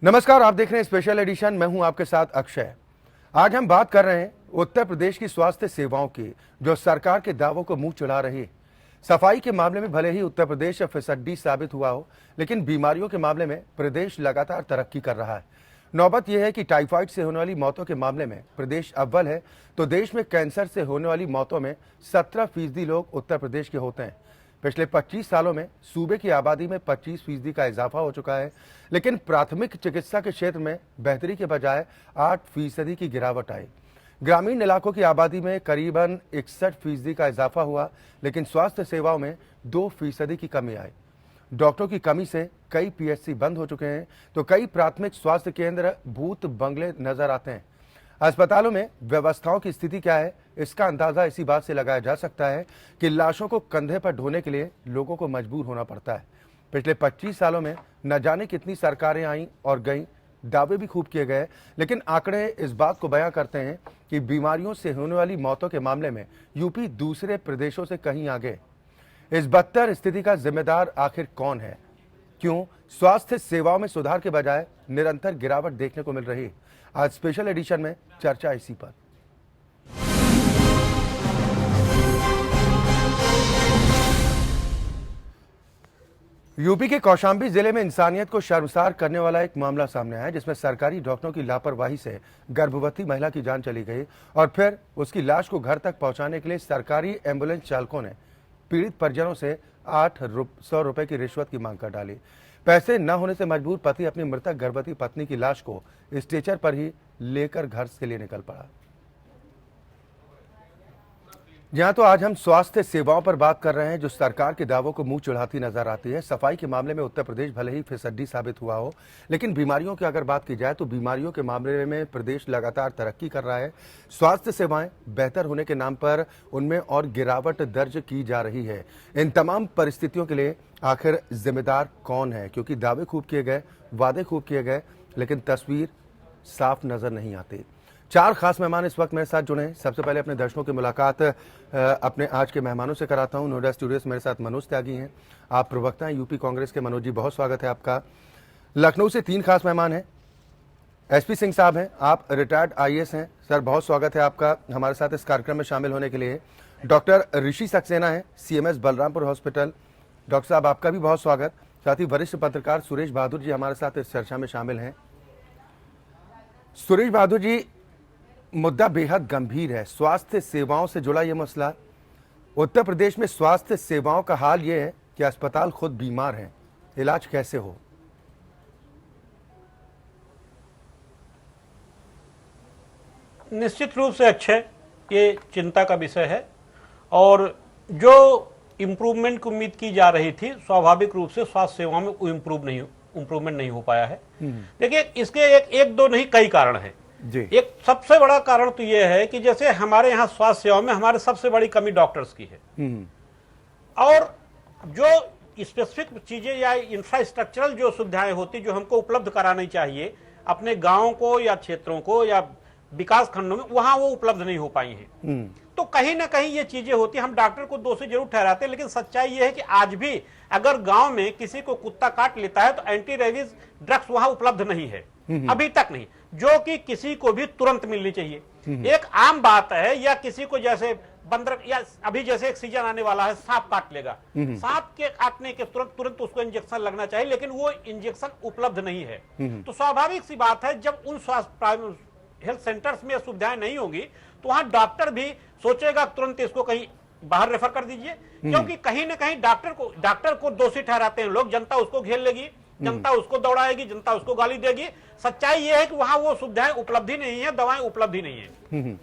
नमस्कार, आप देख रहे हैं स्पेशल एडिशन। मैं हूं आपके साथ अक्षय। आज हम बात कर रहे हैं उत्तर प्रदेश की स्वास्थ्य सेवाओं की, जो सरकार के दावों को मुंह चढ़ा रही है। सफाई के मामले में भले ही उत्तर प्रदेश फिसड्डी साबित हुआ हो, लेकिन बीमारियों के मामले में प्रदेश लगातार तरक्की कर रहा है। नौबत यह है कि टाइफाइड से होने वाली मौतों के मामले में प्रदेश अव्वल है, तो देश में कैंसर से होने वाली मौतों में 17% लोग उत्तर प्रदेश के होते हैं। पिछले 25 सालों में सूबे की आबादी में 25% का इजाफा हो चुका है, लेकिन प्राथमिक चिकित्सा के क्षेत्र में बेहतरी के बजाय 8% की गिरावट आई। ग्रामीण इलाकों की आबादी में करीबन 61% का इजाफा हुआ, लेकिन स्वास्थ्य सेवाओं में 2% की कमी आई। डॉक्टरों की कमी से कई पीएचसी बंद हो चुके हैं, तो कई प्राथमिक स्वास्थ्य केंद्र भूत बंगले नजर आते हैं। अस्पतालों में व्यवस्थाओं की स्थिति क्या है, इसका अंदाजा इसी बात से लगाया जा सकता है कि लाशों को कंधे पर ढोने के लिए लोगों को मजबूर होना पड़ता है। पिछले 25 सालों में न जाने कितनी सरकारें आईं और गईं, दावे भी खूब किए गए, लेकिन आंकड़े इस बात को बयां करते हैं कि बीमारियों से होने वाली मौतों के मामले में यूपी दूसरे प्रदेशों से कहीं आगे। इस बदतर स्थिति का जिम्मेदार आखिर कौन है? क्यों स्वास्थ्य सेवाओं में सुधार के बजाय निरंतर गिरावट देखने को मिल रही? आज स्पेशल एडिशन में चर्चा इसी पर। यूपी के कौशाम्बी जिले में इंसानियत को शर्मसार करने वाला एक मामला सामने आया, जिसमें सरकारी डॉक्टरों की लापरवाही से गर्भवती महिला की जान चली गई और फिर उसकी लाश को घर तक पहुंचाने के लिए सरकारी एम्बुलेंस चालकों ने पीड़ित परिजनों से 800 रुपए की रिश्वत की मांग कर डाली। पैसे न होने से मजबूर पति अपनी मृतक गर्भवती पत्नी की लाश को स्ट्रेचर पर ही लेकर घर के लिए निकल पड़ा। यहाँ तो आज हम स्वास्थ्य सेवाओं पर बात कर रहे हैं, जो सरकार के दावों को मुंह चढ़ाती नजर आती है। सफाई के मामले में उत्तर प्रदेश भले ही फिसड्डी साबित हुआ हो, लेकिन बीमारियों की अगर बात की जाए तो बीमारियों के मामले में प्रदेश लगातार तरक्की कर रहा है। स्वास्थ्य सेवाएं बेहतर होने के नाम पर उनमें और गिरावट दर्ज की जा रही है। इन तमाम परिस्थितियों के लिए आखिर जिम्मेदार कौन है? क्योंकि दावे खूब किए गए, वादे खूब किए गए, लेकिन तस्वीर साफ नजर नहीं आती। 4 खास मेहमान इस वक्त मेरे साथ जुड़े हैं। सबसे पहले अपने दर्शकों की मुलाकात अपने आज के मेहमानों से कराता हूं। नोएडा स्टूडियो से मेरे साथ मनोज त्यागी हैं, आप प्रवक्ता हैं यूपी कांग्रेस के। मनोज जी, बहुत स्वागत है आपका। लखनऊ से 3 खास मेहमान हैं। एसपी सिंह साहब हैं, आप रिटायर्ड आईएएस हैं। सर, बहुत स्वागत है आपका हमारे साथ इस कार्यक्रम में शामिल होने के लिए। डॉक्टर ऋषि सक्सेना है, सीएमएस बलरामपुर हॉस्पिटल। डॉक्टर साहब, आपका भी बहुत स्वागत। साथ ही वरिष्ठ पत्रकार सुरेश बहादुर जी हमारे साथ इस चर्चा में शामिल हैं। सुरेश बहादुर जी, मुद्दा बेहद गंभीर है, स्वास्थ्य सेवाओं से जुड़ा यह मसला। उत्तर प्रदेश में स्वास्थ्य सेवाओं का हाल यह है कि अस्पताल खुद बीमार हैं, इलाज कैसे हो? निश्चित रूप से अक्षय, ये चिंता का विषय है और जो इम्प्रूवमेंट की उम्मीद की जा रही थी, स्वाभाविक रूप से स्वास्थ्य सेवाओं में इम्प्रूवमेंट नहीं हो पाया है। देखिए, इसके एक दो नहीं, कई कारण हैं। एक सबसे बड़ा कारण तो यह है कि जैसे हमारे यहाँ स्वास्थ्य सेवा में हमारे सबसे बड़ी कमी डॉक्टर्स की है, और जो स्पेसिफिक चीजें या इंफ्रास्ट्रक्चरल जो सुविधाएं होती जो हमको उपलब्ध करानी चाहिए अपने गांवों को या क्षेत्रों को या विकास खंडों में, वहां वो उपलब्ध नहीं हो पाई हैं। तो कहीं ना कहीं ये चीजें होती हैं। हम डॉक्टर को दोषी जरूर ठहराते हैं, लेकिन सच्चाई ये है कि आज भी अगर गांव में किसी को कुत्ता काट लेता है तो एंटी रेबीज ड्रग्स वहां उपलब्ध नहीं है, अभी तक नहीं, जो कि किसी को भी तुरंत मिलनी चाहिए। एक आम बात है, या किसी को जैसे बंदर, या अभी जैसे एक सीजन आने वाला है, सांप काट लेगा, सांप के काटने के तुरंत उसको इंजेक्शन लगना चाहिए, लेकिन वो इंजेक्शन उपलब्ध नहीं है। तो स्वाभाविक सी बात है, जब उन स्वास्थ्य हेल्थ सेंटर्स में सुविधाएं नहीं होंगी तो वहां डॉक्टर भी सोचेगा तुरंत इसको कहीं बाहर रेफर कर दीजिए, क्योंकि कहीं ना कहीं डॉक्टर को दोषी ठहराते हैं लोग। जनता उसको घेर लेगी, जनता उसको दौड़ाएगी, जनता उसको गाली देगी। सच्चाई यह है कि वहां वो सुविधाएं उपलब्ध ही नहीं है, दवाएं उपलब्ध ही नहीं है।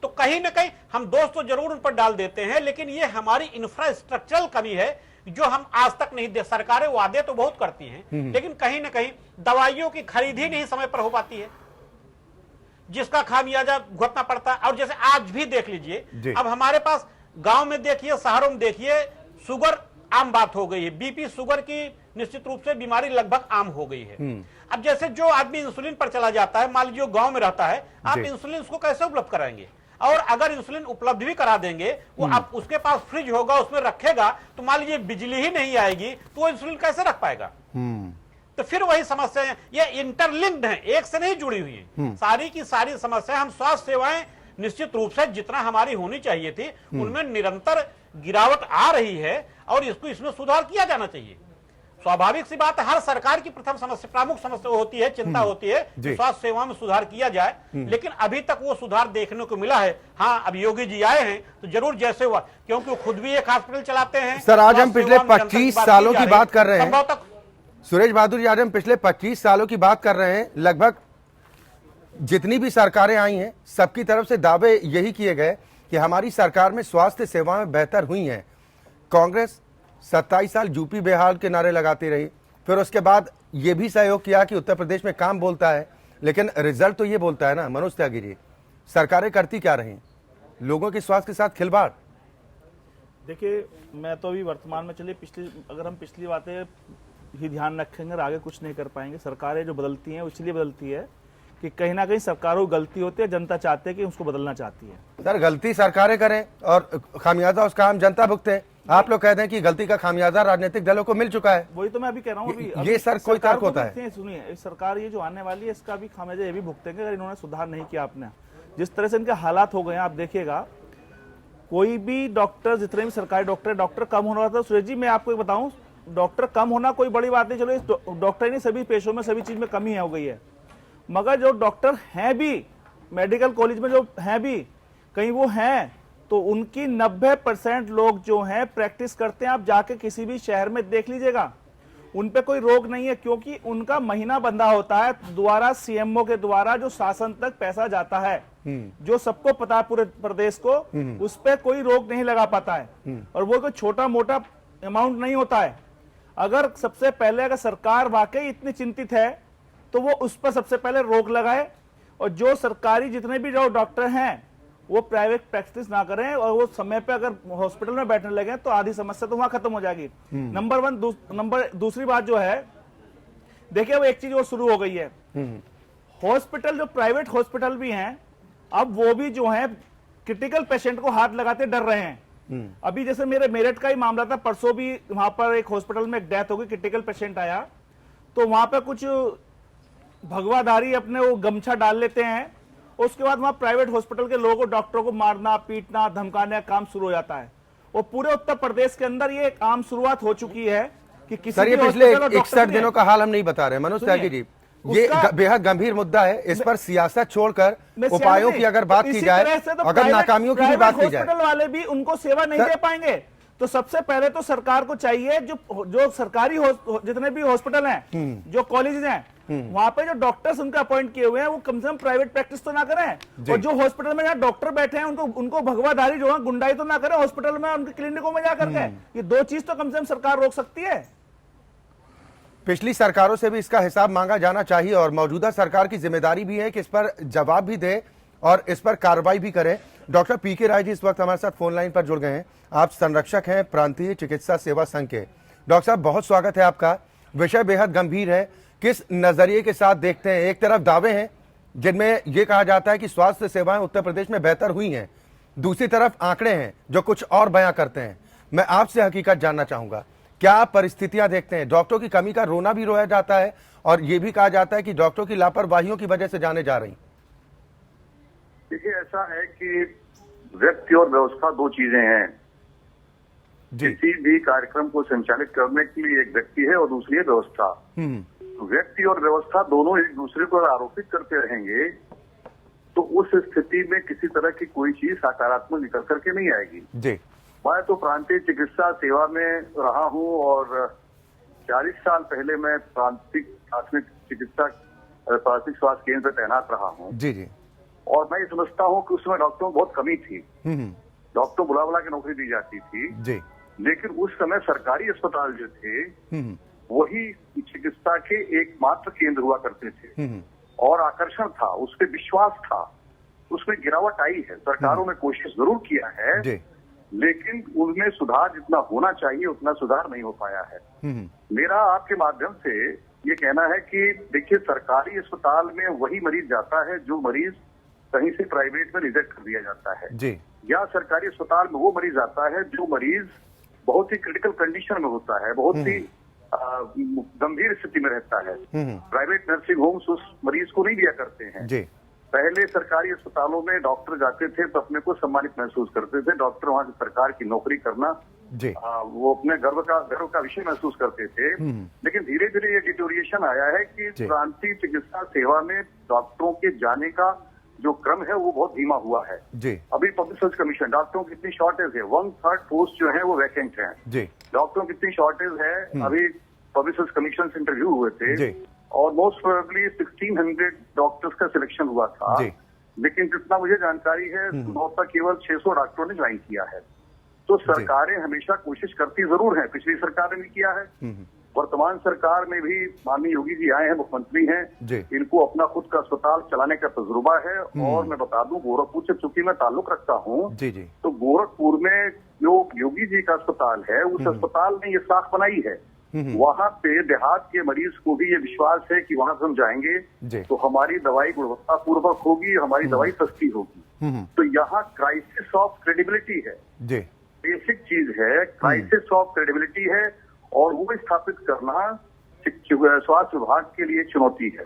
तो कहीं ना कहीं हम दोष तो जरूर उन पर डाल देते हैं, लेकिन ये हमारी इंफ्रास्ट्रक्चरल कमी है जो हम आज तक नहीं दे। सरकारें वादे तो बहुत करती हैं, लेकिन कहीं ना कहीं दवाइयों की खरीद ही नहीं समय पर हो पाती है, जिसका खामियाजा भुगतना पड़ता है। और जैसे आज भी देख लीजिए, अब हमारे पास गांव में देखिए, शहरों में देखिए, शुगर आम बात हो गई है। बीपी शुगर की निश्चित रूप से बीमारी लगभग आम हो गई है। अब जैसे जो आदमी इंसुलिन पर चला जाता है, मान लीजिए गांव में रहता है, आप इंसुलिन उसको कैसे उपलब्ध कराएंगे? और अगर इंसुलिन उपलब्ध भी करा देंगे, वो आप उसके पास फ्रिज होगा, उसमें रखेगा, तो मान लीजिए बिजली ही नहीं आएगी तो वो इंसुलिन कैसे रख पाएगा? तो फिर वही समस्याएं ये इंटरलिंक्ड हैं, एक से नहीं जुड़ी हुई हैं। सारी की सारी समस्याएं, हम स्वास्थ्य सेवाएं निश्चित रूप से जितना हमारी होनी चाहिए थी उनमें निरंतर गिरावट आ रही है और इसमें सुधार किया जाना चाहिए। स्वाभाविक सी बात है, हर सरकार की प्रथम समस्या, प्रमुख समस्या होती है, चिंता होती है कि स्वास्थ्य सेवाओं में सुधार किया जाए, लेकिन अभी तक वो सुधार देखने को मिला है। हाँ, अब योगी जी आए हैं तो जरूर जैसे हुआ, क्योंकि वो खुद भी एक हॉस्पिटल चलाते हैं। सर, आज हम पिछले 25 सालों की बात कर रहे हैं। सुरेश बहादुर जी, आज हम पिछले 25 सालों की बात कर रहे हैं। लगभग जितनी भी सरकारें आई हैं, सबकी तरफ से दावे यही किए गए कि हमारी सरकार में स्वास्थ्य सेवाएं बेहतर हुई हैं। कांग्रेस 27 साल यूपी बिहार के नारे लगाती रही, फिर उसके बाद ये भी सहयोग किया कि उत्तर प्रदेश में काम बोलता है, लेकिन रिजल्ट तो ये बोलता है ना। मनोज त्यागी जी, सरकारें करती क्या रही? लोगों के स्वास्थ्य के साथ खिलवाड़। देखिए, मैं तो अभी वर्तमान में चलिए अगर हम पिछली बातें ही ध्यान रखेंगे और आगे कुछ नहीं कर पाएंगे। सरकारें जो बदलती हैं वो इसलिए बदलती है कि कहीं ना कहीं सरकारों की गलती होती है, जनता चाहती है कि उसको बदलना चाहती है। सर, गलती सरकारें करें और खामियाजा उसका हम जनता भुगते। आप लोग कहते हैं कि गलती का खामियाजा राजनीतिक दलों को मिल चुका है। वही तो मैं अभी कह रहा हूँ। ये सर कोई तर्क होता है? सुनिए, सरकार ये जो आने वाली है इसका भी खामियाजा ये भी भुगतेंगे अगर इन्होंने सुधार नहीं किया। आपने जिस तरह से इनके हालात हो गए हैं, आप देखिएगा, कोई भी डॉक्टर, जितने भी सरकारी डॉक्टर कम होना रहा था। सुरेश जी, मैं आपको बताऊं, डॉक्टर कम होना कोई बड़ी बात नहीं, चलो इस डॉक्टर नहीं, सभी पेशों में सभी चीज में कमी हो गई है, मगर जो डॉक्टर हैं भी मेडिकल कॉलेज में जो हैं भी कहीं वो हैं, तो उनकी 90% लोग जो हैं प्रैक्टिस करते हैं। आप जाके किसी भी शहर में देख लीजिएगा, उन पे कोई रोक नहीं है, क्योंकि उनका महीना बंधा होता है द्वारा सीएमओ के द्वारा जो शासन तक पैसा जाता है, जो सबको पता है पूरे प्रदेश को, उस पर कोई रोक नहीं लगा पाता है। और वो कोई छोटा मोटा अमाउंट नहीं होता है। अगर सबसे पहले अगर सरकार वाकई इतनी चिंतित है तो वो उस पर सबसे पहले रोक लगाए, और जो सरकारी जितने भी जो डॉक्टर हैं वो प्राइवेट प्रैक्टिस ना करें, और वो समय पे अगर हॉस्पिटल में बैठने लगे तो आधी समस्या तो वहां खत्म हो जाएगी। नंबर 1। दूसरी बात जो है, देखिए, अब एक चीज वो शुरू हो गई है, हॉस्पिटल जो प्राइवेट हॉस्पिटल भी हैं, अब वो भी जो है क्रिटिकल पेशेंट को हाथ लगाते डर रहे हैं। अभी जैसे मेरे मेरठ का ही मामला था, परसों भी वहां पर एक हॉस्पिटल में एक डेथ हो गई, क्रिटिकल पेशेंट आया, तो वहां पर कुछ भगवाधारी अपने वो गमछा डाल लेते हैं, उसके बाद वहां प्राइवेट हॉस्पिटल के लोगों को, डॉक्टरों को मारना, पीटना, धमकाने का काम शुरू हो जाता है। और पूरे उत्तर प्रदेश के अंदर ये एक आम शुरुआत हो चुकी है कि किसी सर, ये पिछले 61 दिनों का हाल हम नहीं बता रहे मनोज त्यागी जी, ये बेहद गंभीर मुद्दा है। इस पर सियासत छोड़कर उपायों की अगर बात की जाए, अगर नाकामियों की भी बात की जाए, हॉस्पिटल वाले भी उनको सेवा नहीं दे पाएंगे। तो सबसे पहले तो सरकार को चाहिए, जो सरकारी जितने भी हॉस्पिटल हैं, जो कॉलेज हैं, वहां पे जो डॉक्टर्स उनके अपॉइंट किए हुए हैं, वो कम से कम प्राइवेट प्रैक्टिस तो ना करें। और जो हॉस्पिटल में जहाँ डॉक्टर बैठे हैं उनको भगवाधारी जो है गुंडाई तो ना करें हॉस्पिटल में, उनके क्लिनिकों में जाकर के। ये दो चीज तो कम से कम सरकार रोक सकती है। पिछली सरकारों से भी इसका हिसाब मांगा जाना चाहिए, और मौजूदा सरकार की जिम्मेदारी भी है कि इस पर जवाब भी दे और इस पर कार्रवाई भी करे। डॉक्टर पीके राय जी इस वक्त हमारे साथ फोन लाइन पर जुड़ गए हैं। आप संरक्षक हैं प्रांतीय चिकित्सा सेवा संघ के। डॉक्टर साहब, बहुत स्वागत है आपका। विषय बेहद गंभीर है, किस नजरिए के साथ देखते हैं? एक तरफ दावे हैं जिनमें यह कहा जाता है कि स्वास्थ्य सेवाएं उत्तर प्रदेश में बेहतर हुई हैं, दूसरी तरफ आंकड़े हैं जो कुछ और बयां करते हैं। मैं आपसे हकीकत जानना चाहूंगा, क्या आप परिस्थितियां देखते हैं? डॉक्टरों की कमी का रोना भी रोया जाता है और यह भी कहा जाता है कि डॉक्टरों की लापरवाहियों की वजह से जाने जा रही। देखिए, ऐसा है कि व्यक्ति और व्यवस्था दो चीजें हैं। किसी भी कार्यक्रम को संचालित करने के लिए एक व्यक्ति है और दूसरी है व्यवस्था। व्यक्ति और व्यवस्था दोनों एक दूसरे को आरोपित करते रहेंगे तो उस स्थिति में किसी तरह की कोई चीज सकारात्मक निकल करके नहीं आएगी। जी, मैं तो प्रांतीय चिकित्सा सेवा में रहा हूं और 40 साल पहले मैं प्रांतिक स्वास्थ्य केंद्र तैनात रहा हूं। जी जी। और मैं ये समझता हूं कि उसमें डॉक्टरों को बहुत कमी थी। डॉक्टर बुला बुला के नौकरी दी जाती थी जी। लेकिन उस समय सरकारी अस्पताल जो थे वही चिकित्सा के एकमात्र केंद्र हुआ करते थे और आकर्षण था, उस पर विश्वास था। उसमें गिरावट आई है, सरकारों ने कोशिश जरूर किया है लेकिन उनमें सुधार जितना होना चाहिए उतना सुधार नहीं हो पाया है। मेरा आपके माध्यम से ये कहना है कि देखिए, सरकारी अस्पताल में वही मरीज जाता है जो मरीज कहीं से प्राइवेट में रिजेक्ट कर दिया जाता है जी। या सरकारी अस्पताल में वो मरीज आता है जो मरीज बहुत ही क्रिटिकल कंडीशन में होता है, बहुत ही गंभीर स्थिति में रहता है। प्राइवेट नर्सिंग होम्स उस मरीज को नहीं दिया करते हैं। जी। पहले सरकारी अस्पतालों में डॉक्टर जाते थे तो अपने को सम्मानित महसूस करते थे। डॉक्टर वहां की सरकार की नौकरी करना जी। वो अपने गर्व का विषय महसूस करते थे। लेकिन धीरे धीरे ये डिटोरिएशन आया है कि प्रांतीय चिकित्सा सेवा में डॉक्टरों के जाने का जो क्रम है वो बहुत धीमा हुआ है। जी। अभी पब्लिक सर्विस कमीशन, डॉक्टरों की कितनी शॉर्टेज है, 1/3 पोस्ट जो है वो वैकेंट है। जी। डॉक्टरों की कितनी शॉर्टेज है, अभी पब्लिक सर्विस कमीशन से इंटरव्यू हुए थे जी। और मोस्ट प्रोबेबली 1600 डॉक्टर्स का सिलेक्शन हुआ था। जी। लेकिन जितना मुझे जानकारी है संभवतः केवल 600 डॉक्टरों ने ज्वाइन किया है। तो सरकारें हमेशा कोशिश करती जरूर हैं, पिछली सरकार ने भी किया है, वर्तमान सरकार में भी माननीय योगी जी आए हैं, मुख्यमंत्री हैं, इनको अपना खुद का अस्पताल चलाने का तजुर्बा है। और मैं बता दूं, गोरखपुर से चूंकि मैं ताल्लुक रखता हूं, तो गोरखपुर में जो योगी जी का अस्पताल है उस अस्पताल ने ये साख बनाई है। वहां पे देहात के मरीज को भी ये विश्वास है कि वहां से हम जाएंगे तो हमारी दवाई गुणवत्ता पूर्वक होगी, हमारी दवाई सस्ती होगी। तो यहाँ क्राइसिस ऑफ क्रेडिबिलिटी है, बेसिक चीज है, क्राइसिस ऑफ क्रेडिबिलिटी है और वो स्थापित करना स्वास्थ्य विभाग के लिए चुनौती है।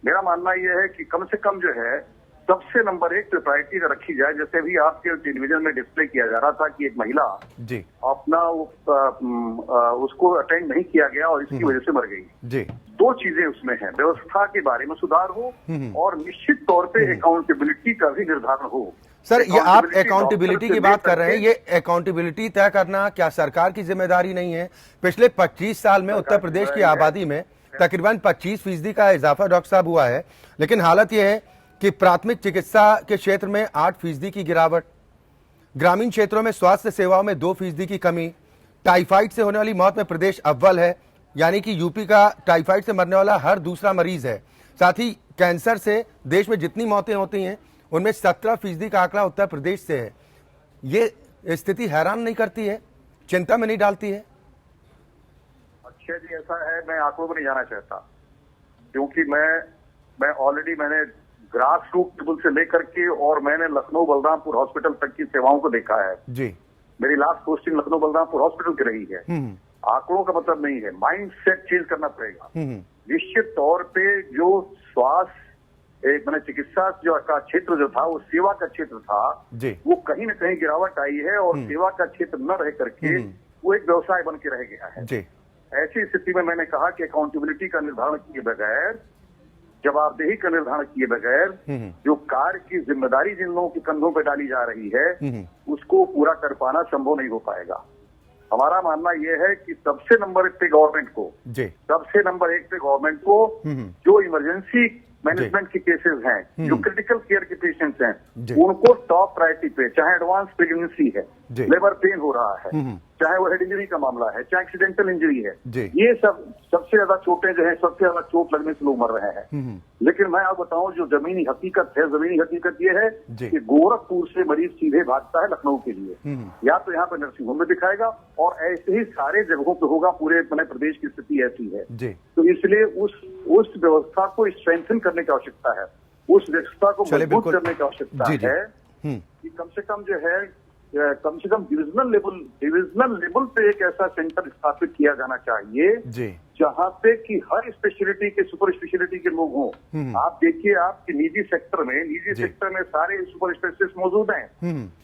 मेरा मानना यह है कि कम से कम जो है सबसे नंबर 1 पे प्रायोरिटी रखी जाए। जैसे भी आपके टेलीविजन में डिस्प्ले किया जा रहा था कि एक महिला अपना उसको अटेंड नहीं किया गया और इसकी वजह से मर गई। 2 चीजें उसमें हैं, व्यवस्था के बारे में सुधार हो और निश्चित तौर पे अकाउंटेबिलिटी का भी निर्धारण हो। सर, ये आप अकाउंटेबिलिटी की बात कर रहे हैं, ये अकाउंटेबिलिटी तय करना क्या सरकार की जिम्मेदारी नहीं है? पिछले 25 साल में उत्तर प्रदेश की आबादी में तकरीबन 25% का इजाफा डॉक्टर साहब हुआ है, लेकिन हालत यह है कि प्राथमिक चिकित्सा के क्षेत्र में 8% की गिरावट, ग्रामीण क्षेत्रों में स्वास्थ्य सेवाओं में 2% की कमी, टाइफाइड से होने वाली मौत में प्रदेश अव्वल है, यानी कि यूपी का टाइफाइड से मरने वाला हर दूसरा मरीज है। साथ ही कैंसर से देश में जितनी मौतें होती हैं उनमें 17% का आंकड़ा उत्तर प्रदेश से है। ये स्थिति हैरान नहीं करती है, चिंता में नहीं डालती है? अच्छा जी, ऐसा है, मैं आंकड़ों में नहीं जाना चाहता क्योंकि मैं ऑलरेडी मैंने ग्रास रूट लेवल से लेकर के और मैंने लखनऊ बलरामपुर हॉस्पिटल तक की सेवाओं को देखा है जी। मेरी last posting Lucknow Balrampur hospital की रही है। आंकड़ों का मतलब नहीं है, माइंड सेट चेंज करना पड़ेगा। निश्चित तौर पे जो स्वास्थ्य मैंने चिकित्सा जो का क्षेत्र जो था वो सेवा का क्षेत्र था, वो कहीं न कहीं गिरावट आई है और सेवा का क्षेत्र न रह करके वो एक व्यवसाय बन के रह गया है। ऐसी स्थिति में मैंने कहा कि अकाउंटेबिलिटी का निर्धारण किए बगैर, जवाबदेही का निर्धारण किए बगैर जो कार्य की जिम्मेदारी जिन लोगों के कंधों पर डाली जा रही है उसको पूरा कर पाना संभव नहीं हो पाएगा। हमारा मानना यह है कि सबसे नंबर 1 पे गवर्नमेंट को, सबसे नंबर 1 पे गवर्नमेंट को जो इमरजेंसी मैनेजमेंट के केसेस हैं, जो क्रिटिकल केयर के पेशेंट्स हैं, उनको टॉप प्रायोरिटी पे, चाहे एडवांस प्रेगनेंसी है, लेबर पेन हो रहा है, चाहे वो हेड इंजरी का मामला है, चाहे एक्सीडेंटल इंजरी है, ये सबसे ज्यादा चोटें जो है, सबसे ज्यादा चोट लगने से लोग मर रहे हैं। लेकिन मैं आपको बताऊं जो जमीनी हकीकत है, जमीनी हकीकत ये है कि गोरखपुर से मरीज सीधे भागता है लखनऊ के लिए, या तो यहाँ पर नर्सिंग होम में दिखाएगा और ऐसे ही सारे जगहों पे होगा। पूरे प्रदेश की स्थिति ऐसी है, तो इसलिए उस व्यवस्था को स्ट्रेंथन करने की आवश्यकता है, उस व्यवस्था को मजबूत करने की आवश्यकता है कि कम से कम जो है डिविजनल लेवल पे एक ऐसा सेंटर स्थापित किया जाना चाहिए जहाँ पे कि हर स्पेशलिटी के, सुपर स्पेशलिटी के लोग हों। आप देखिए, आपके निजी सेक्टर में सारे सुपर स्पेशलिस्ट मौजूद हैं,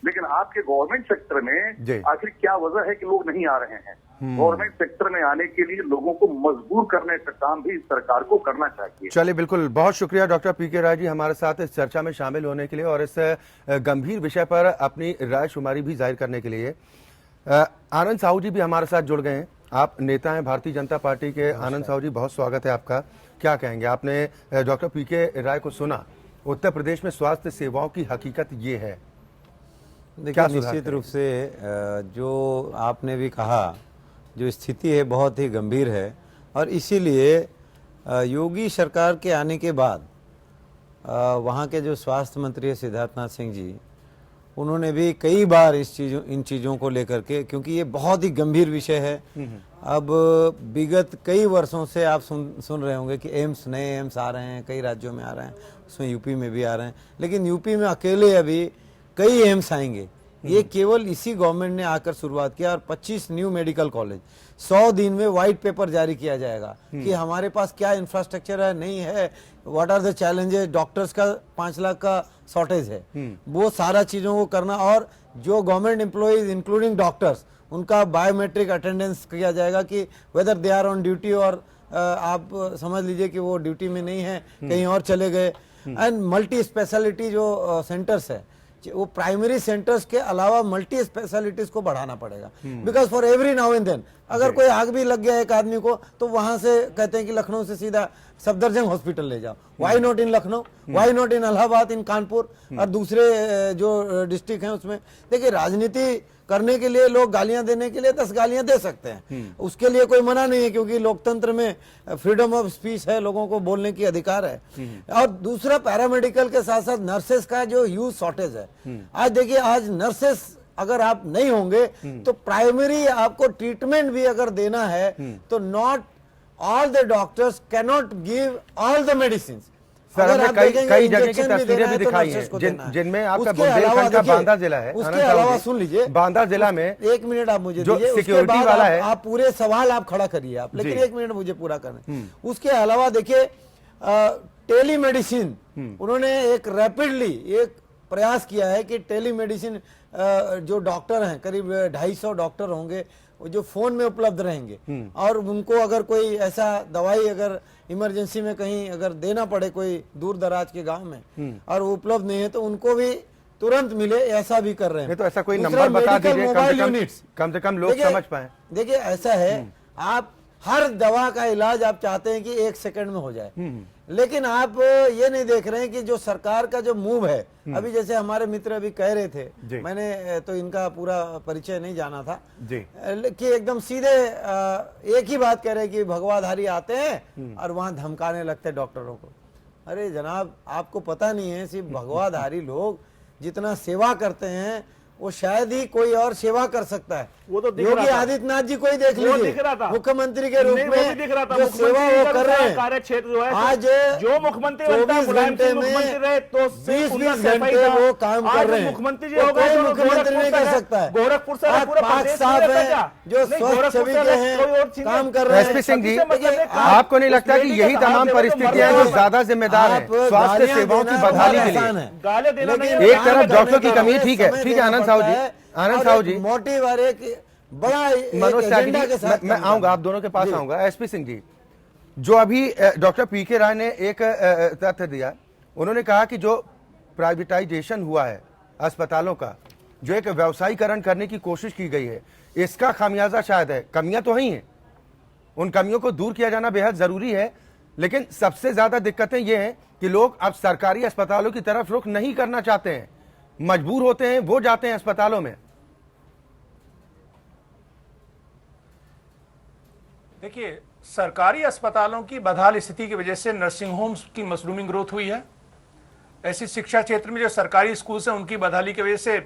लेकिन आपके गवर्नमेंट सेक्टर में आखिर क्या वजह है कि लोग नहीं आ रहे हैं? गवर्नमेंट सेक्टर में आने के लिए लोगों को मजबूर करने का काम भी सरकार को करना चाहिए। चलिए, बिल्कुल, बहुत शुक्रिया डॉक्टर पीके राय जी हमारे साथ इस चर्चा में शामिल होने के लिए और इस गंभीर विषय पर अपनी राय शुमारी भी जाहिर करने के लिए। आनंद साहू जी भी हमारे साथ जुड़ गए हैं। आप नेता हैं भारतीय जनता पार्टी के। आनंद साहू जी, बहुत स्वागत है आपका। क्या कहेंगे? आपने डॉक्टर पीके राय को सुना, उत्तर प्रदेश में स्वास्थ्य सेवाओं की हकीकत ये है। देखिए, निश्चित रूप से जो आपने भी कहा, जो स्थिति है बहुत ही गंभीर है और इसीलिए योगी सरकार के आने के बाद वहाँ के जो स्वास्थ्य मंत्री है सिद्धार्थनाथ सिंह जी, उन्होंने भी कई बार इन चीज़ों को लेकर के, क्योंकि ये बहुत ही गंभीर विषय है। अब विगत कई वर्षों से आप सुन रहे होंगे कि नए एम्स आ रहे हैं, कई राज्यों में आ रहे हैं, उसमें यूपी में भी आ रहे हैं, लेकिन यूपी में अकेले अभी कई एम्स आएंगे। ये केवल इसी गवर्नमेंट ने आकर शुरुआत किया। और 25 न्यू मेडिकल कॉलेज, 100 दिन में व्हाइट पेपर जारी किया जाएगा कि हमारे पास क्या इंफ्रास्ट्रक्चर है, नहीं है, what are the challenges. Doctors का 5 लाख का शॉर्टेज है, वो सारा चीजों को करना। और जो गवर्नमेंट एम्प्लॉइज इंक्लूडिंग डॉक्टर्स, उनका बायोमेट्रिक अटेंडेंस किया जाएगा कि whether they are on duty, और आप समझ लीजिए कि वो ड्यूटी में नहीं है, कहीं और चले गए। एंड मल्टी स्पेशलिटी जो सेंटर्स है, वो प्राइमरी सेंटर्स के अलावा मल्टी स्पेशलिटीज को बढ़ाना पड़ेगा। Because for every now and then अगर कोई आग भी लग गया एक आदमी को, तो वहां से कहते हैं कि लखनऊ से सीधा सफदरजंग हॉस्पिटल ले जाओ। Why not in Lucknow, why not in Allahabad, in Kanpur और दूसरे जो डिस्ट्रिक्ट हैं उसमें। देखिए, राजनीति करने के लिए लोग गालियां देने के लिए 10 गालियां दे सकते हैं, उसके लिए कोई मना नहीं है, क्योंकि लोकतंत्र में फ्रीडम ऑफ स्पीच है, लोगों को बोलने की अधिकार है। और दूसरा, पैरामेडिकल के साथ साथ नर्सेस का जो ह्यूज शॉर्टेज है। आज देखिए, आज नर्सेस अगर आप नहीं होंगे तो प्राइमरी आपको ट्रीटमेंट भी अगर देना है तो not all the doctors can not give all the medicine. Sir, हमने कई जगह की तस्वीरें भी दिखाई हैं जिनमें आपका बुंदेलखंड का बांदा जिला है। उसके अलावा सुन लीजिए, बांदा जिला में 1 मिनट आप मुझे जो दीजिए, सिक्योरिटी वाला है, आप पूरे सवाल आप खड़ा करिए आप, लेकिन 1 मिनट मुझे पूरा करना। उसके अलावा देखिए, टेलीमेडिसिन, उन्होंने एक रैपिडली एक प्रयास किया है कि टेलीमेडिसिन जो डॉक्टर हैं, करीब 250 डॉक्टर होंगे जो फोन में उपलब्ध रहेंगे, और उनको अगर कोई ऐसा दवाई अगर इमरजेंसी में कहीं अगर देना पड़े कोई दूर दराज के गांव में और वो उपलब्ध नहीं है तो उनको भी तुरंत मिले, ऐसा भी कर रहे हैं। तो ऐसा कोई नंबर बता दीजिए कम से कम लोग समझ पाए। देखिए, ऐसा है, आप हर दवा का इलाज आप चाहते हैं कि 1 सेकंड में हो जाए, लेकिन आप ये नहीं देख रहे हैं कि जो सरकार का जो मूव है, अभी जैसे हमारे मित्र अभी कह रहे थे, मैंने तो इनका पूरा परिचय नहीं जाना था जी, कि एकदम सीधे एक ही बात कह रहे हैं कि भगवाधारी आते हैं और वहां धमकाने लगते हैं डॉक्टरों को। अरे जनाब, आपको पता नहीं है, सिर्फ भगवाधारी लोग जितना सेवा करते हैं वो शायद ही कोई और सेवा कर सकता है। वो तो योगी आदित्यनाथ जी को ही देख लीजिए, मुख्यमंत्री के रूप में जो सेवा वो कर रहे हैं। कार्य क्षेत्र जो है, आज जो मुख्यमंत्री 24 घंटे में 20-20 घंटे वो काम कर रहे हैं। मुख्यमंत्री जी कोई मुख्यमंत्री नहीं कर सकता है। गोरखपुर से पाक साहब है जो स्वस्थ छवि के हैं, काम कर रहे हैं। एसपी सिंह जी, आपको नहीं लगता कि यही तमाम परिस्थितियां जो ज्यादा जिम्मेदार है स्वास्थ्य सेवाओं की बहाली के लिए? एक तरफ डॉक्टर की कमी, ठीक है आनंद साहू जी, मोटिव और एक बड़ा मनोज त्यागी जी, मैं आऊंगा, आप दोनों के पास आऊंगा। एसपी सिंह जी, जो अभी डॉक्टर पीके राय ने एक तथ्य दिया, उन्होंने कहा कि जो प्राइवेटाइजेशन हुआ है अस्पतालों का, जो एक व्यवसायीकरण करने की कोशिश की गई है, इसका खामियाजा शायद है। कमियां तो ही हैं, उन कमियों को दूर किया जाना बेहद जरूरी है, लेकिन सबसे ज्यादा दिक्कतें ये हैं कि लोग अब सरकारी अस्पतालों की तरफ रुख नहीं करना चाहते हैं, मजबूर होते हैं, वो जाते हैं अस्पतालों में। देखिए, सरकारी अस्पतालों की बदहाल स्थिति की वजह से नर्सिंग होम्स की मशरूमिंग ग्रोथ हुई है। ऐसी शिक्षा क्षेत्र में जो सरकारी स्कूल्स हैं उनकी बदहाली की वजह से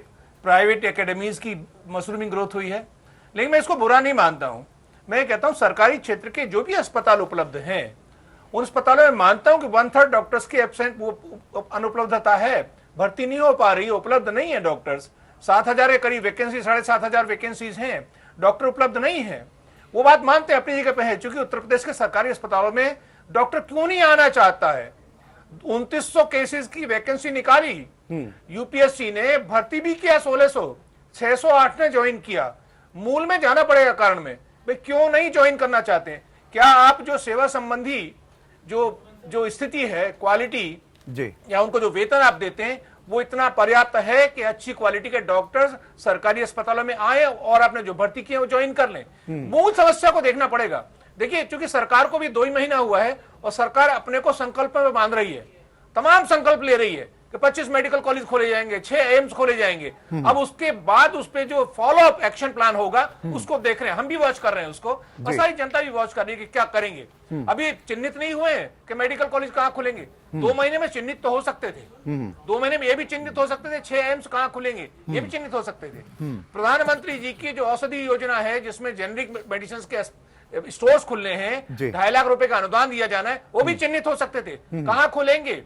प्राइवेट एकेडमीज की मशरूमिंग ग्रोथ हुई है। लेकिन मैं इसको बुरा नहीं मानता हूं। मैं कहता हूं सरकारी क्षेत्र के जो भी अस्पताल उपलब्ध हैं उन अस्पतालों में मानता हूं कि 1/3 डॉक्टर्स की एब्सेंट अनुपलब्धता है, भर्ती नहीं हो पा रही, उपलब्ध नहीं है डॉक्टर्स। 7,000 के करीब वैकेंसी, 7,500 वैकेंसीज हैं, डॉक्टर उपलब्ध नहीं है। वो बात मानते हैं, अपनी जगह पे है, क्योंकि उत्तर प्रदेश के सरकारी अस्पतालों में डॉक्टर क्यों नहीं आना चाहता है। 2900 केसेस की वैकेंसी निकाली, यूपीएससी ने भर्ती भी किया 1600, 608 ने ज्वाइन किया। मूल में जाना पड़ेगा कारण में, भाई क्यों नहीं ज्वाइन करना चाहते हैं? क्या आप जो सेवा संबंधी जो स्थिति है, क्वालिटी जी, या उनको जो वेतन आप देते हैं वो इतना पर्याप्त है कि अच्छी क्वालिटी के डॉक्टर्स सरकारी अस्पतालों में आए और आपने जो भर्ती किए वो ज्वाइन कर लें? मूल समस्या को देखना पड़ेगा। देखिए, क्योंकि सरकार को भी 2 ही महीना हुआ है और सरकार अपने को संकल्प में बांध रही है, तमाम संकल्प ले रही है कि 25 मेडिकल कॉलेज खोले जाएंगे, 6 एम्स खोले जाएंगे। अब उसके बाद उस पे जो फॉलो अप एक्शन प्लान होगा उसको देख रहे हैं, हम भी वॉच कर रहे हैं उसको, और सारी जनता भी वॉच कर रही है कि क्या करेंगे। अभी चिन्हित नहीं हुए हैं कि मेडिकल कॉलेज कहाँ खुलेंगे। 2 महीने में चिन्हित तो हो सकते थे, 2 महीने में ये भी चिन्हित हो सकते थे 6 एम्स कहाँ खुलेंगे, ये भी चिन्हित हो सकते थे। प्रधानमंत्री जी की जो औषधि योजना है जिसमें जेनरिक मेडिसिन के स्टोर्स खुलने हैं, 2.5 लाख रुपए का अनुदान दिया जाना है, वो भी चिन्हित हो सकते थे। कहाँ खुलेंगे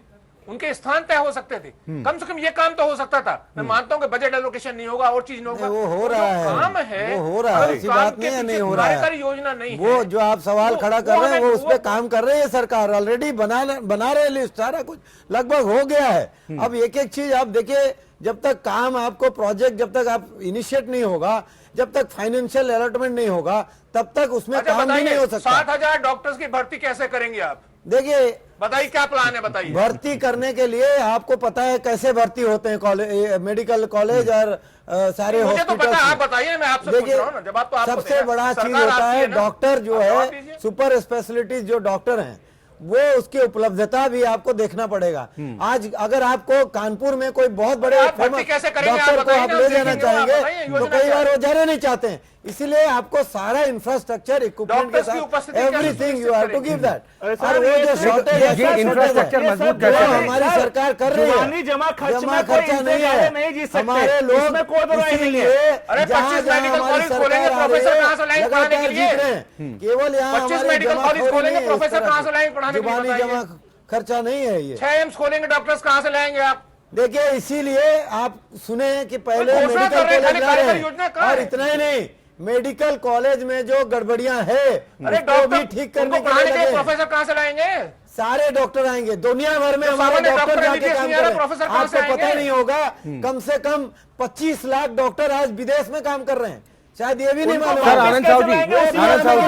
उनके स्थान तय हो सकते थे। कम से कम ये काम तो हो सकता था। मैं मानता हूँ कि बजट एलोकेशन नहीं होगा और चीज नहीं होगा, वो हो रहा है, काम है, वो हो रहा है, ऐसी बात नहीं है नहीं हो रहा है। कार्यकारी योजना नहीं है। वो जो आप सवाल खड़ा कर रहे हैं वो उस पर काम कर रही है सरकार, ऑलरेडी बना रहे लिस्ट, सारा कुछ लगभग हो गया है। अब एक एक चीज आप देखिए, जब तक काम आपको प्रोजेक्ट जब तक आप इनिशिएट नहीं होगा, जब तक फाइनेंशियल अलॉटमेंट नहीं होगा, तब तक उसमें काम भी नहीं हो सकता। 60,000 डॉक्टर्स की भर्ती कैसे करेंगे आप? देखिए, बताइए क्या प्लान है, बताइए। भर्ती करने के लिए आपको पता है कैसे भर्ती होते हैं कॉलेज, मेडिकल कॉलेज और सारे मुझे तो हॉस्पिटल। पता है, आप बताइए, मैं आपसे पूछ रहा हूं ना। जवाब तो आपको सबसे देना। बड़ा चीज सरकार होता आपकी है ना। डॉक्टर जो आप जवाब है, दीजिए। सुपर स्पेशलिटीज जो डॉक्टर हैं, वो उसकी उपलब्धता भी आपको देखना पड़ेगा। आज अगर आपको कानपुर में कोई बहुत बड़े आप भर्ती फेमस कैसे करेंगे? डॉक्टर आप को आप बताइए ले ना, जाना देखेंगे, आप बताइए, चाहेंगे तो योजना कई क्या बार है? वो जाना नहीं चाहते हैं, इसलिए आपको सारा इंफ्रास्ट्रक्चर इक्विपमेंट के डॉक्टर्स की साथ उपस्थिति कैसे everything you have to give that. अरे सर, और वो ये जो सर, शॉर्टेज ये इंफ्रास्ट्रक्चर मजबूत जो कैसे करें? हमारी सरकार कर रही जुबानी है, जमा खर्च जमा में कोई खर्चा इनसे नहीं ज्यादा है, नहीं जीत सकते। हमारे लोग इसमें कोई दो राय नहीं है। इसीलिए अरे जहाँ 25 जहाँ मेडिकल हमारी कॉलेज खोलेंगे, सरकार आ रही प्रोफेसर है, कहाँ से लाएंगे पढ़ाने के लगातार लिए? जीत रहे हैं। केवल यहाँ 25 हमारी मेडिकल जमा कॉलेज खोरी खोलेंगे, नहीं है इस प्रोफेसर तरह कहाँ से। से लाएंगे पढ़ाने के लिए? जुबानी बताइए। जमा खर्चा नहीं है ये। 6 एम्स खोलेंगे, डॉक्टर्स कहाँ से लाएंगे आप? देखिए, इसीलिए आप सुने कि पहले घोषणा मेडिकल कर रहे हैं, कॉलेज खाली ला रहे कार्यकारी योजना हैं, कहाँ और है? इतना ही नहीं, मेडिकल कॉलेज में जो गड़बड़ियां है अरे उसको भी डॉक्टर ठीक करने उनको के पढ़ाने लिए के लिए लगे हैं। प्रोफेसर कहाँ से लाएंगे? सारे डॉक्टर आएंगे दुनिया भर में, तो हमारे सामान्य डॉक्टर डॉक्टर जाके MBBS काम नहीं कर आ रहे, रहे प्रोफेसर हैं। कहाँ से आपको पता आएंगे? नहीं होगा, कम से कम 25 लाख डॉक्टर आज विदेश में काम कर रहे हैं, शायद ये भी नहीं मालूम। सर, आनंद साहू जी, आनंद साहू जी,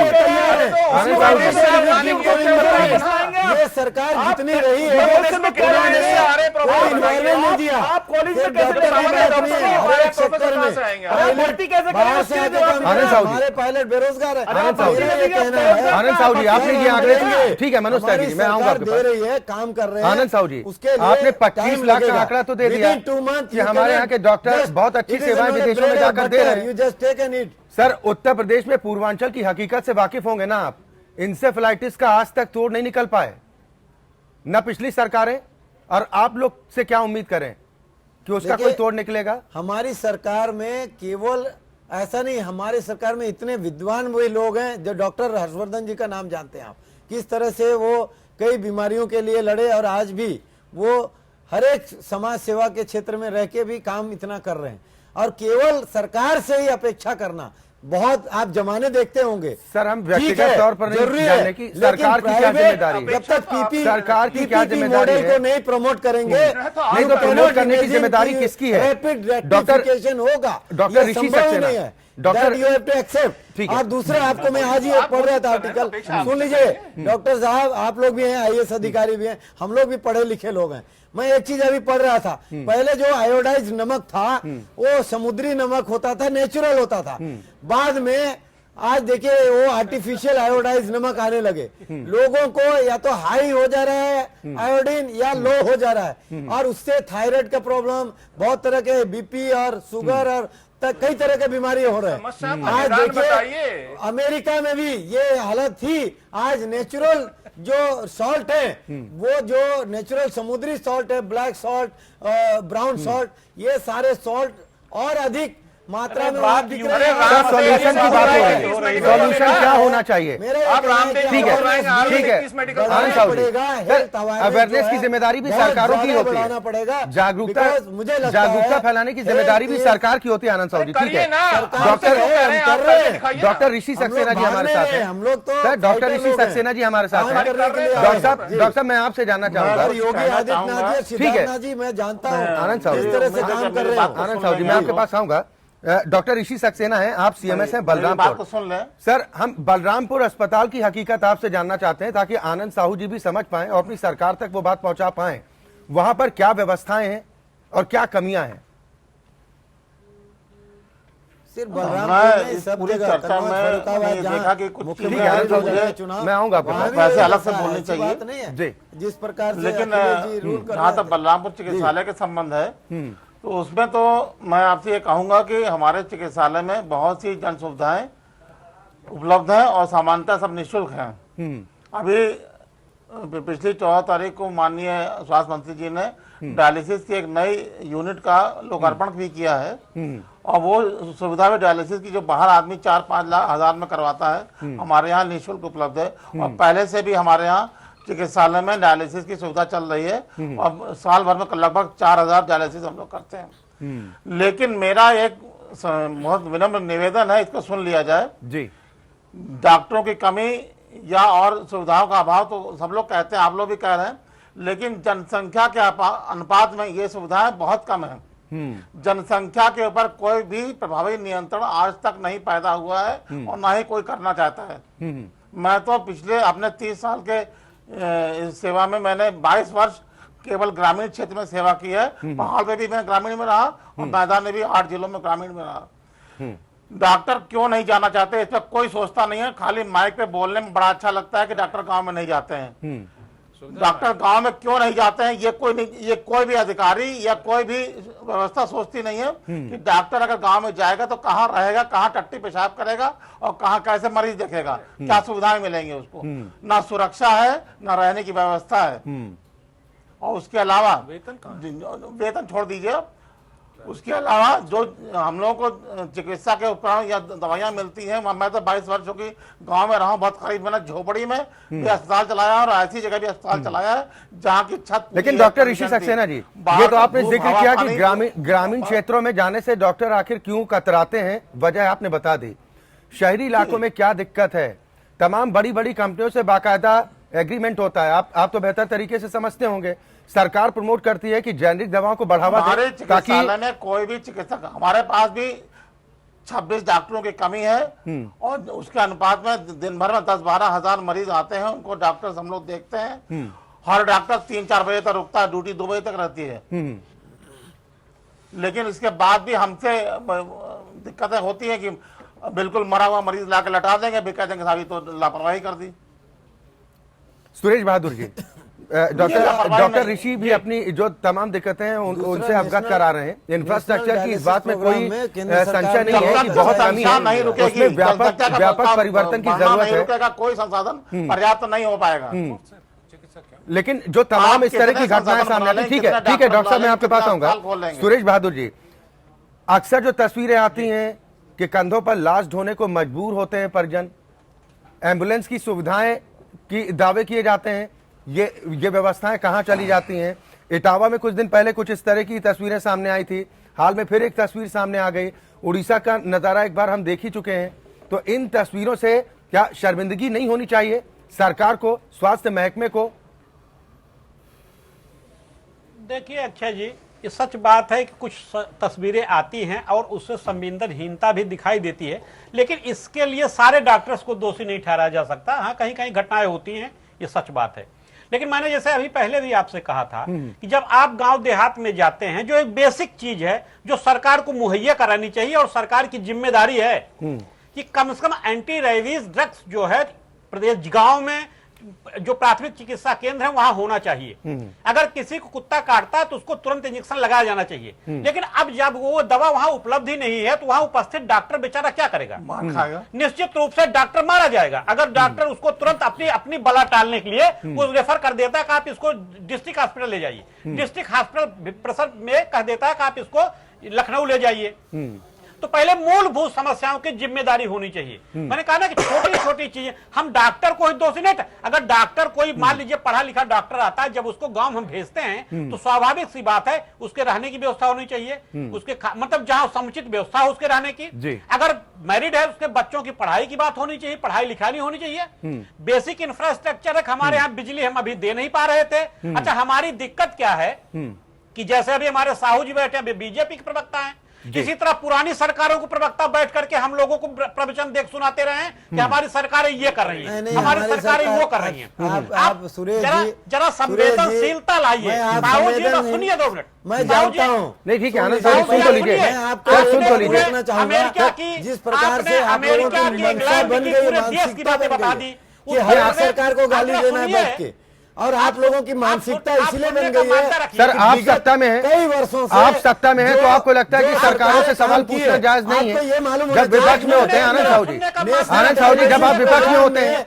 आनंद साहू जी, ये सरकार जितनी रही है आप कॉलेज में कैसे आनंद साहू जी। हमारे पायलट बेरोजगार है। आनंद साहू जी। मेरा ये कहना है, आनंद साहू जी, आपने ये आंकड़े दिए, ठीक है, मनोज त्यागी जी, मैं आऊंगा सरकार आपके दे पास। रही है, काम कर रहे हैं। आनंद साहू जी, उसके लिए आपने 25 टाइम लाख का लगेगा। आंकड़ा तो दे दिया Within 2 months कि you हमारे cannot यहाँ के डॉक्टर just- बहुत अच्छी it is सेवाएं not a विदेशों में bread or जाकर दे रहे butter, हैं। you just take and eat। Sir, Uttar Pradesh में पूर्वांचल की हकीकत से वाकिफ होंगे ना आप। इंसेफ्लाइटिस का आज तक तोड़ नहीं निकल पाए, न पिछली सरकारें, और आप लोग से क्या उम्मीद करें कि उसका देखिए, कोई तोड़ निकलेगा? हमारी सरकार में केवल ऐसा नहीं, हमारी सरकार में इतने विद्वान वही लोग हैं जो डॉक्टर हर्षवर्धन जी का नाम जानते हैं आप, किस तरह से वो कई बीमारियों के लिए लड़े और आज भी वो हर एक समाज सेवा के क्षेत्र में रह के भी काम इतना कर रहे हैं। और केवल सरकार से ही अपेक्षा करना, बहुत आप जमाने देखते होंगे। सर, हम ठीक व्यक्तिगत है, तौर पर नहीं जरूरी है, जानने की सरकार की क्या लेकिन जिम्मेदारी है? जब तक पीपी सरकार की क्या PPP जिम्मेदारी मॉडल है? को नहीं प्रमोट करेंगे, नहीं तो प्रमोट करने की जिम्मेदारी किसकी है? रैपिड डॉक्टर रेक्टिफिकेशन होगा, डॉक्टर ये ऋषि संभव ही सक्सेना, नहीं है। Doctor- you have to accept. ठीक है। आप दूसरा, आपको मैं आज ही एक पढ़ रहा था आर्टिकल, सुन लीजिए डॉक्टर साहब, आप लोग भी हैं, IAS अधिकारी भी हैं, हम लोग भी पढ़े लिखे लोग हैं। मैं एक चीज अभी पढ़ रहा था, पहले जो आयोडाइज नमक था वो समुद्री नमक होता था, नेचुरल होता था। बाद में आज देखिए वो आर्टिफिशियल आयोडाइज नमक आने लगे। लोगों को या तो हाई हो जा रहा है आयोडीन या लो हो जा रहा है, और उससे थायराइड का प्रॉब्लम, बहुत तरह के BP और शुगर और कई तरह के बीमारी हो रहे समस्या हैं। का आज निदान देखिए बताइए। अमेरिका में भी ये हालत थी। आज नेचुरल जो सॉल्ट है, वो जो नेचुरल समुद्री सॉल्ट है, ब्लैक सॉल्ट, ब्राउन सॉल्ट, ये सारे सॉल्ट और अधिक मात्रा में वहां दिख रहे हैं। सर, सॉल्यूशन की बात हो रही है, सॉल्यूशन क्या होना चाहिए? मेरा ये आप कहना है रामदेव कि ठीक है, awareness ठीक है, इस मेडिकल आनंद साहू जी, पड़ेगा, health awareness अवेयरनेस जो की है, जिम्मेदारी भी बहुत सरकारों की ज्यादा होती बढ़ाना है, पड़ेगा। जागरूकता Because मुझे लगता जागरूकता है फैलाने की जिम्मेदारी भी health सरकार की होती है। आनंद साहू जी, ठीक है। डॉक्टर ऋषि सक्सेना जी हमारे साथ हैं। हम लोग तो सर, डॉक्टर ऋषि सक्सेना जी हमारे साथ हैं। डॉक्टर साहब, मैं आपसे जानना चाहूंगा, योगी आदित्यनाथ जी, ठीक है। सिद्धार्थनाथ जी, मैं जानता हूँ आनंद साहू जी, किस तरह से काम कर रहे हैं। आनंद साहू जी, मैं आपके पास आऊंगा। डॉक्टर ऋषि सक्सेना हैं, आप CMS हैं बात तो बलरामपुर। सुन लें। सर, हम बलरामपुर अस्पताल की हकीकत आपसे जानना चाहते हैं ताकि आनंद साहू जी भी समझ पाएं और अपनी सरकार तक वो बात पहुंचा पाएं। वहां पर क्या व्यवस्थाएं हैं और क्या कमियां हैं? सिर्फ मैं बलरामपुर में इस सब पूरी जगह चर्चा कन्नौज, में फर्रुखाबाद, मैंने जहाँ देखा कि कुछ मुख्यमंत्री ठीक है, आनंद साहू हो जी, रहे हैं चुनाव, मैं आऊंगा आपके वहाँ पास। भी वैसे अलग ऐसा से है, बोलनी ऐसी चाहिए। बात नहीं है। जी। जिस प्रकार से लेकिन अखिलेश जी रूल कर जहाँ रहे तक थे। बलरामपुर चिकित्सालय के संबंध है, तो उसमें तो मैं आपसे ये कहूंगा कि हमारे चिकित्सालय में बहुत सी जन सुविधाएं उपलब्ध हैं और सामान्यतः सब निःशुल्क हैं। अभी पिछली 14 तारीख को माननीय स्वास्थ्य मंत्री जी ने डायलिसिस की एक नई यूनिट का लोकार्पण भी किया है, और वो सुविधा भी डायलिसिस की जो बाहर आदमी 4-5 लाख हजार में करवाता है, हमारे यहाँ निःशुल्क उपलब्ध है। और पहले से भी हमारे यहाँ चिकित्सालय में डायलिसिस की सुविधा चल रही है और साल भर में लगभग 4000 डायलिसिस हम लोग करते हैं। लेकिन मेरा एक बहुत विनम्र निवेदन है, इसको सुन लिया जाए जी। डॉक्टरों की कमी या और सुविधाओं का अभाव तो सब लोग कहते हैं, आप लोग भी कह रहे हैं, लेकिन जनसंख्या के अनुपात में ये सुविधाएं बहुत कम है। जनसंख्या के ऊपर कोई भी प्रभावी नियंत्रण आज तक नहीं पैदा हुआ है और ना ही कोई करना चाहता है। मैं तो पिछले अपने 30 साल के इस सेवा में मैंने 22 वर्ष केवल ग्रामीण क्षेत्र में सेवा की है। पहाड़ पे भी मैं ग्रामीण में रहा और मैदान में भी 8 जिलों में ग्रामीण में रहा। डॉक्टर क्यों नहीं जाना चाहते, इस पर कोई सोचता नहीं है। खाली माइक पे बोलने में बड़ा अच्छा लगता है कि डॉक्टर गांव में नहीं जाते हैं। डॉक्टर गांव में क्यों नहीं जाते हैं, ये कोई भी अधिकारी या कोई भी व्यवस्था सोचती नहीं है कि डॉक्टर अगर गांव में जाएगा तो कहाँ रहेगा, कहाँ टट्टी पेशाब करेगा और कहाँ कैसे मरीज देखेगा, क्या सुविधाएं मिलेंगी उसको। ना सुरक्षा है, ना रहने की व्यवस्था है, और उसके अलावा वेतन छोड़ दीजिए, उसके अलावा जो हम लोगों को चिकित्सा के उपकरण या दवाइयां मिलती हैं, मैं तो 22 वर्षों की गांव में रहा हूं, बहुत करीब मैंने झोपड़ी में भी अस्पताल चलाया और ऐसी जगह भी अस्पताल चलाया है जहां की छत। लेकिन डॉक्टर ऋषि सक्सेना जी, ये तो आपने जिक्र किया कि ग्रामीण क्षेत्रों में जाने से डॉक्टर आखिर क्यों कतराते हैं, वजह आपने बता दी। शहरी इलाकों में क्या दिक्कत है? तमाम बड़ी बड़ी कंपनियों से बाकायदा एग्रीमेंट होता है, आप तो बेहतर तरीके से समझते होंगे। सरकार प्रमोट करती है कि जेनरिक दवाओं को बढ़ावा दे ताकि में कोई भी चिकित्सक, हमारे पास भी 26 डॉक्टरों की कमी है और उसके अनुपात में दिन भर में 10-12 हजार मरीज आते हैं, उनको डॉक्टर्स हम लोग देखते हैं। हर डॉक्टर 3-4 बजे तक रुकता है, ड्यूटी 2 बजे तक रहती है। लेकिन इसके बाद भी हमसे दिक्कतें होती है कि बिल्कुल मरा हुआ मरीज लाके लटा देंगे, भी कह देंगे साहब तो लापरवाही कर दी। सुरेश बहादुर जी, डॉक्टर ऋषि भी अपनी जो तमाम दिक्कतें हैं उनसे अवगत करा रहे हैं। इंफ्रास्ट्रक्चर की इस बात में कोई संशय नहीं है कि बहुत कमी है, उसमें व्यापक परिवर्तन की जरूरत है। कोई संसाधन पर्याप्त नहीं हो पाएगा। लेकिन जो तमाम इस तरह की घटनाएं सामने आती, ठीक है डॉक्टर साहब, मैं आपके पास आऊंगा। सुरेश बहादुर जी, अक्सर जो तस्वीरें आती हैं कि कंधों पर लाश ढोने को मजबूर होते हैं परिजन, एम्बुलेंस की सुविधाएं की दावे किए जाते हैं, ये व्यवस्थाएं कहां चली जाती हैं? इटावा में कुछ दिन पहले कुछ इस तरह की तस्वीरें सामने आई थी, हाल में फिर एक तस्वीर सामने आ गई। उड़ीसा का नजारा एक बार हम देख ही चुके हैं। तो इन तस्वीरों से क्या शर्मिंदगी नहीं होनी चाहिए सरकार को, स्वास्थ्य महकमे को? देखिए अक्षय जी, ये सच बात है कि कुछ तस्वीरें आती हैं और उससे संवेदनहीनता भी दिखाई देती है, लेकिन इसके लिए सारे डॉक्टर्स को दोषी नहीं ठहराया जा सकता। हाँ, कहीं कहीं घटनाएं होती हैं, ये सच बात है। लेकिन मैंने जैसे अभी पहले भी आपसे कहा था कि जब आप गांव देहात में जाते हैं, जो एक बेसिक चीज है जो सरकार को मुहैया करानी चाहिए और सरकार की जिम्मेदारी है कि कम से कम एंटी रेबीज ड्रग्स जो है प्रदेश गांव में जो प्राथमिक चिकित्सा केंद्र है वहां होना चाहिए। अगर किसी को कुत्ता काटता है तो उसको तुरंत इंजेक्शन लगाया जाना चाहिए। लेकिन अब जब वो दवा वहां उपलब्ध ही नहीं है तो वहां उपस्थित डॉक्टर बेचारा क्या करेगा? मार खाएगा। निश्चित रूप से डॉक्टर मारा जाएगा। अगर डॉक्टर उसको तुरंत अपनी बला टालने के लिए वो रेफर कर देता है कि आप इसको डिस्ट्रिक्ट हॉस्पिटल ले जाइए, डिस्ट्रिक्ट हॉस्पिटल प्रेशर में कह देता है कि आप इसको लखनऊ ले जाइए। तो पहले मूलभूत समस्याओं की जिम्मेदारी होनी चाहिए। मैंने कहा ना कि छोटी छोटी चीजें, हम डॉक्टर को ही दोषी नहीं। अगर डॉक्टर कोई मान लीजिए पढ़ा लिखा डॉक्टर आता है, जब उसको गांव हम भेजते हैं तो स्वाभाविक सी बात है उसके रहने की व्यवस्था होनी चाहिए, उसके मतलब जहां समुचित व्यवस्था हो उसके रहने की। अगर मैरिड है उसके बच्चों की पढ़ाई की बात होनी चाहिए, पढ़ाई लिखाई होनी चाहिए। बेसिक इंफ्रास्ट्रक्चर है, हमारे यहाँ बिजली हम अभी दे नहीं पा रहे थे। अच्छा, हमारी दिक्कत क्या है कि जैसे अभी हमारे साहू जी बैठे हैं, बीजेपी के प्रवक्ता हैं, इसी तरह पुरानी सरकारों को प्रवक्ता बैठ करके हम लोगों को प्रवचन देख सुनाते रहे कि हमारी सरकारें ये कर रही हैं, हमारी सरकारें वो कर रही हैं। आप जरा संवेदनशीलता लाइए। साहू जी ना, सुनिए 2 मिनट। मैं जानता हूँ, नहीं ठीक है, आनंद साहब सुन तो लीजिए, सुन तो लीजिए। अमेरिका की जिस प्रकार से अमेरिका की इंग्लैंड की पूरे देश की बातें बता दी कि हर सरकार को गाली देना बैठ के, और आप लोगों की मानसिकता इसलिए बन गई है। सर, आप सत्ता में हैं, कई वर्षों से आप सत्ता में हैं, तो आपको लगता है कि सरकारों से सवाल पूछना जायज नहीं है? जब विपक्ष में होते हैं आनंद साहू जी, जब आप विपक्ष में होते हैं,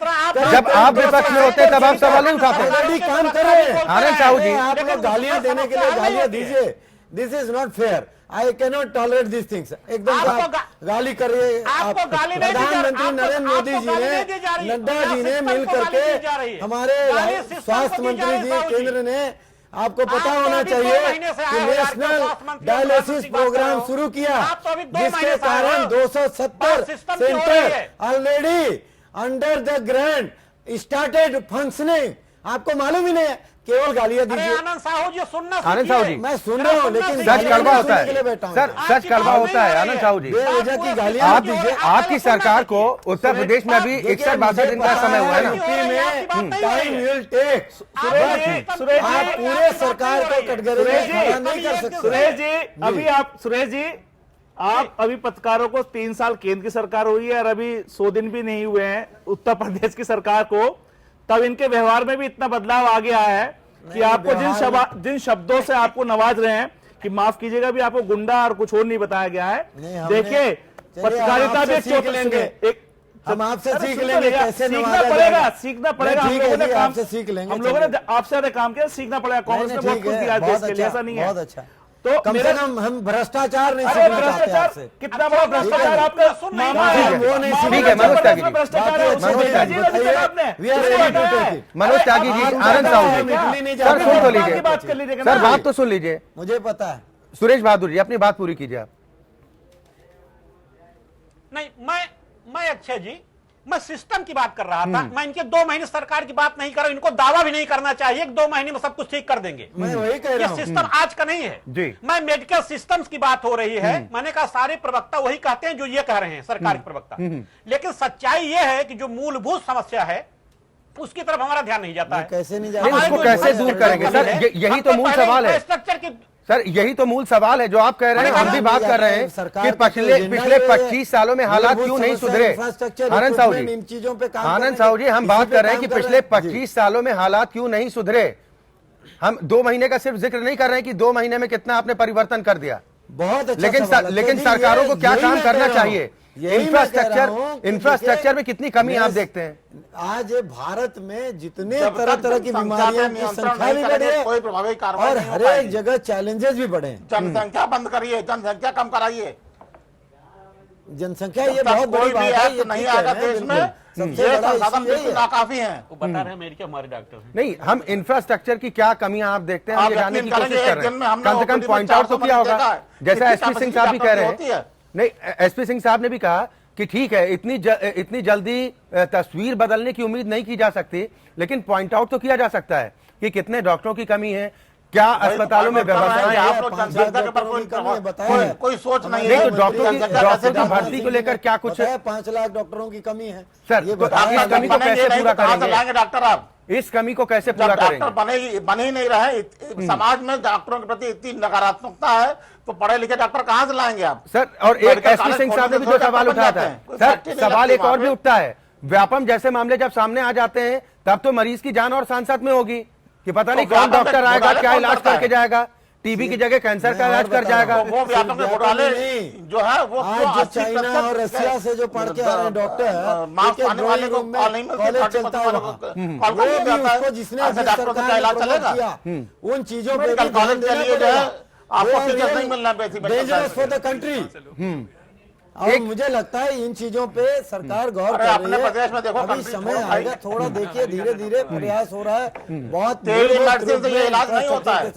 जब आप विपक्ष में होते हैं तब आप सवाल नहीं उठाते। काम कर रहे हैं आनंद साहू जी, आप लोग गालियां देने के लिए गालियां दीजिए। This is not fair. I cannot tolerate this things. एकदम से आप गाली करिए। आपको गाली नहीं दी जा रही, प्रधानमंत्री आपको- नरेंद्र मोदी आपको जी गाली ने, नहीं दी जा रही। नड्डा जी ने सिस्टम मिल को गाली दी जा रही करके है। हमारे गाली सिस्टम स्वास्थ्य को दी जा मंत्री रही जी है, साहू जी। केंद्र ने, आपको पता आप तो होना अभी 2 चाहिए महीने से कि आए हो यार, नेशनल स्वास्थ्य मंत्री डायलिसिस प्रधानमंत्री बात कर रहे प्रोग्राम हो। शुरू किया, आप तो अभी 2 जिसके महीने से आए हो। कारण 270 बात सिस्टम की हो रही सेंटर है। Already under the grant started functioning. आपको मालूम ही नहीं है, केवल गालियां अरे दीजिए। आनंद साहू जी सुनना आनंद साहू जी, मैं सुन रहा हूँ, लेकिन सच गालियां कड़वा नहीं होता सुनने के लिए है बैठा हूं। सर, सच कड़वा होता है आनंद साहू जी। बेवजह की गालियां आप मत दीजिए। आपकी सरकार को उत्तर प्रदेश में अभी 61-62 दिन का समय हुआ है ना। Time will take. आप पूरे सरकार को कटघरे में खड़ा नहीं कर सकते। सुरेश जी आप अभी पत्रकारों को 3 साल केंद्र की सरकार हुई है और अभी 100 दिन भी नहीं हुए हैं उत्तर प्रदेश की सरकार को, तब इनके व्यवहार में भी इतना बदलाव आ गया है कि आपको जिन शब्दों से आपको नवाज रहे हैं कि माफ कीजिएगा, भी आपको गुंडा और कुछ और नहीं बताया गया है। देखिए पत्रकारिता भी सीख लेंगे, हम आपसे सीख लेंगे कैसे सीखना पड़ेगा, सीखना पड़ेगा। हम लोगों ने काम आपसे सीख लेंगे। हम लोगों ने आपसे ज्यादा काम किया, सीखना पड़ेगा। कांग्रेस ने बहुत कुछ दिया देश के लिए, ऐसा नहीं है। बहुत अच्छा। तो कम से कम हम भ्रष्टाचार नहीं अरे सीखना चाहते भ्रष्टाचार आपसे। कितना बड़ा भ्रष्टाचार आपका मामा है, वो नहीं सीखना ठीक है, मनोज त्यागी जी। भ्रष्टाचार है, उसे मनोज त्यागी, बताइए आपने। We are ready to take it. Manoj Tyagi ji, Anand Sahu ji, Italy नहीं सर सुन तो बात लीजिए, कर लीजिएगा सर ना। बात तो सुन लीजिए। मुझे पता है। सुरेश बहादुर जी, अपनी बात पूरी कीजिए आप। नहीं, मैं अक्षय जी, मैं सिस्टम की बात कर रहा था। मैं इनके 2 महीने सरकार की बात नहीं कर रहा हूं। इनको दावा भी नहीं करना चाहिए कि 2 महीने में सब कुछ ठीक कर देंगे। मैं वही कह ये रहा हूँ। सिस्टम आज का नहीं है जी। मैं मेडिकल सिस्टम्स की बात हो रही है। मैंने कहा सारे प्रवक्ता वही कहते हैं जो ये कह रहे हैं, सरकारी प्रवक्ता। लेकिन सच्चाई ये है कि जो मूलभूत समस्या है उसकी तरफ हमारा ध्यान नहीं जाता है। कैसे नहीं नहीं, जाता? उसको कैसे दूर करेंगे सर? यही तो मूल सवाल है स्ट्रक्चर की सर, यही तो मूल सवाल है जो आप कह रहे हैं। हम भी बात कर रहे हैं सरकार कि पिछले 25 सालों में हालात क्यों नहीं सुधरे। आनंद साहू जी, इन चीजों पे काम आनंद साहू जी, हम बात कर रहे हैं कि पिछले 25 सालों में हालात क्यों नहीं सुधरे। हम 2 महीने का सिर्फ जिक्र नहीं कर रहे हैं कि 2 महीने में कितना आपने परिवर्तन कर दिया। बहुत अच्छा लेकिन सवाल है। लेकिन तो जी, सरकारों को क्या यही काम मैं करना कह रहा हूं। चाहिए? यही मैं कह रहा हूं कि इंफ्रास्ट्रक्चर देखिए, में कितनी कमी आप देखते हैं? आज भारत में जितने जब तरह तक तरह की संख्या बीमारियों पे की नियंत्रण संख्या नहीं भी बढ़ी करेंगे, है कोई प्रभावी कार्रवाई और नहीं हो हर पाएगी। एक जगह चैलेंजेस भी बढ़े हैं। जनसंख्या बंद करिए, जनसंख्या कम कराइए। जनसंख्या ये तब बहुत बड़ी कोई भी बात है। एक्ट ये नहीं ठीक है, आएगा मैं देश में। बिल्कुल। सबसे ये बड़ा संसाधन issue यही बिल्कुल है। नाकाफी हैं। वो बता रहे हैं अमेरिका हमारे डॉक्टर हैं। नहीं, हम इंफ्रास्ट्रक्चर की क्या कमियां आप देखते हैं, हम आप ये जानने यकीन की कोशिश करेंगे, कर एक रहे दिन में हैं। हमने कम से कम OPD में पॉइंट आउट तो 400 किया होगा, देखा है। जैसा कितनी एसपी सिंह साहब भी कह रहे होती है। हैं। नहीं, एसपी सिंह साहब ने भी कहा कि ठीक है, इतनी जल्दी तस्वीर बदलने की उम्मीद नहीं की जा सकती, लेकिन पॉइंट आउट तो किया जा सकता है कि कितने डॉक्टरों की कमी है, क्या अस्पतालों में व्यवस्थाएं आप हैं। लोग जनसंख्या के ऊपर कोई सोच नहीं नहीं है। तो डॉक्टरों की भर्ती को लेकर क्या कुछ 5 लाख डॉक्टरों की कमी है सर, ये तो बताया इस कमी को बनेंगे कैसे नहीं पूरा तो कहाँ से करेंगे? लाएंगे डॉक्टर आप? इस कमी को कैसे जब पूरा डॉक्टर करेंगे? बन ही नहीं रहे, समाज में डॉक्टरों के प्रति इतनी नकारात्मकता है, तो पढ़े लिखे डॉक्टर कहाँ से लाएंगे आप? सर, और एक मेडिकल एसपी सिंह साहब ने भी जो कॉलेज सवाल बन उठाया जाते था हैं। कोई सर, फैक्ट्री नहीं सवाल लगती एक और वहाँ भी पे। उठता है, व्यापम जैसे मामले जब सामने आ जाते हैं तब तो मरीज की जान और सांसत में होगी कि पता नहीं कौन व्यापम डॉक्टर में आएगा, घोटाले क्या कौन इलाज करता है? करके जाएगा, टीबी की जगह कैंसर का मैं इलाज और कर बता जाएगा। रहा हूं। वो व्यापक में घोटाले नहीं। जो है वो आज जो चाइना और रशिया से जो पढ़ के आ रहे हैं डॉक्टर, मास्क एक आने वाले को ड्राइंग रूम कॉल नहीं में मिलती, कॉलेज 30% चलता है वाले वहाँ। को वो कॉल कर भी दिया जाता है। उसको जिसने ऐसे जिस डॉक्टरों सरकार का ने इलाज प्रमोट चलेगा। किया, उन चीजों पे मेडिकल भी ध्यान कॉलेज के देना लिए जो है पड़ेगा। आपको वो टीचर real नहीं मिलना basic medical dangerous science for के। the country। और मुझे लगता है इन चीजों पे सरकार गौर अरे कर अपने रही है। प्रदेश में देखो, अभी कंट्री समय छोड़ो आएगा, भाई। थोड़ा देखिए, धीरे धीरे प्रयास हो रहा है। बहुत टेलीमेडिसिन से ये इलाज नहीं होता है।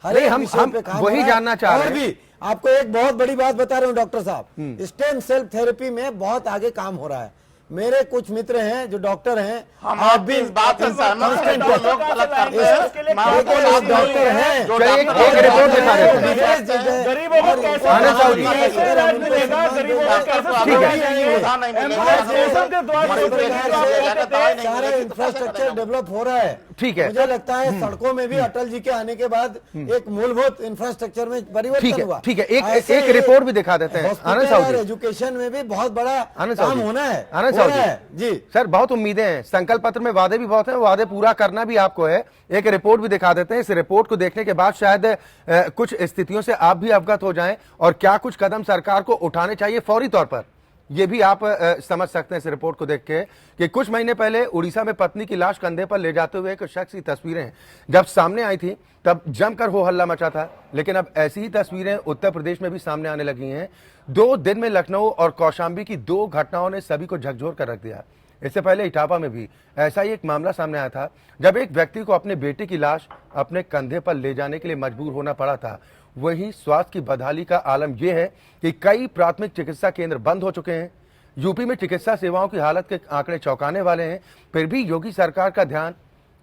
हर नहीं, एक हम विषय पे काम वही हो रहा है। जानना चाह रहे और हैं। भी आपको एक बहुत बड़ी बात बता रहा हूँ डॉक्टर साहब, स्टेम सेल थेरेपी में बहुत आगे काम हो रहा है। मेरे कुछ मित्र हैं जो डॉक्टर हैं, हम आप भी इस बात से सहमत हैं, जो लोग गलत करते हैं, मैं लेकिन आपको आप डॉक्टर हैं। जो चलिए, डॉक्टर एक रिपोर्ट दिखा देते हैं। गरीबों को कैसे आनंद साहू जी। कैसे इलाज मिलेगा, गरीबों को कैसे ठीक है। सुविधा मिलेगी? एम्बुलेंस के द्वारा जो प्रकार से सारा इंफ्रास्ट्रक्चर डेवलप हो रहा है। ठीक है। मुझे लगता है सड़कों में भी अटल जी के आने के बाद एक मूलभूत इंफ्रास्ट्रक्चर में ठीक परिवर्तन है, हुआ। ठीक है, ऐसे एक रिपोर्ट भी दिखा देते हैं हॉस्पिटल आनंद साहू और जी। एजुकेशन में भी बहुत बड़ा आनंद साहू काम जी। होना है। आनंद हो साहू रहा है। जी, जी सर बहुत उम्मीदें हैं, संकल्प पत्र में वादे भी बहुत हैं, वादे पूरा करना भी आपको है। एक रिपोर्ट भी दिखा देते हैं, इस रिपोर्ट को देखने के बाद शायद कुछ स्थितियों से आप भी अवगत हो जाएं और क्या कुछ कदम सरकार को उठाने चाहिए फौरी तौर पर ये भी आप समझ सकते हैं इस रिपोर्ट को देख के कि कुछ महीने पहले उड़ीसा में पत्नी की लाश कंधे पर ले जाते हुए एक शख्स की तस्वीरें जब सामने आई थी तब जमकर हो हल्ला मचा था, लेकिन अब ऐसी ही तस्वीरें उत्तर प्रदेश में भी सामने आने लगी हैं। 2 दिन में लखनऊ और कौशाम्बी की 2 घटनाओं ने सभी को झकझोर कर रख दिया। इससे पहले इटावा में भी ऐसा ही एक मामला सामने आया था, जब एक व्यक्ति को अपने बेटे की लाश अपने कंधे पर ले जाने के लिए मजबूर होना पड़ा था। वहीं स्वास्थ्य की बदहाली का आलम यह है कि कई प्राथमिक चिकित्सा केंद्र बंद हो चुके हैं। यूपी में चिकित्सा सेवाओं की हालत के आंकड़े चौंकाने वाले हैं, फिर भी योगी सरकार का ध्यान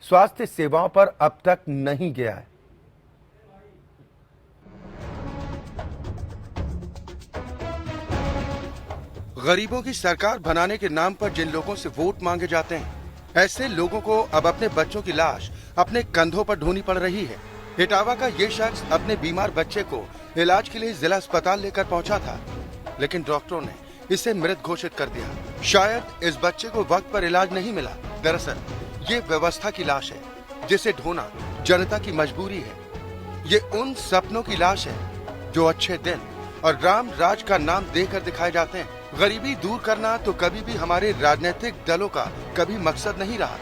स्वास्थ्य सेवाओं पर अब तक नहीं गया है। गरीबों की सरकार बनाने के नाम पर जिन लोगों से वोट मांगे जाते हैं, ऐसे लोगों को अब अपने बच्चों की लाश अपने कंधों पर ढोनी पड़ रही है। इटावा का ये शख्स अपने बीमार बच्चे को इलाज के लिए जिला अस्पताल लेकर पहुंचा था, लेकिन डॉक्टरों ने इसे मृत घोषित कर दिया। शायद इस बच्चे को वक्त पर इलाज नहीं मिला। दरअसल ये व्यवस्था की लाश है, जिसे ढोना जनता की मजबूरी है। ये उन सपनों की लाश है जो अच्छे दिन और राम राज का नाम देकर दिखाए जाते हैं। गरीबी दूर करना तो कभी भी हमारे राजनीतिक दलों का कभी मकसद नहीं रहा,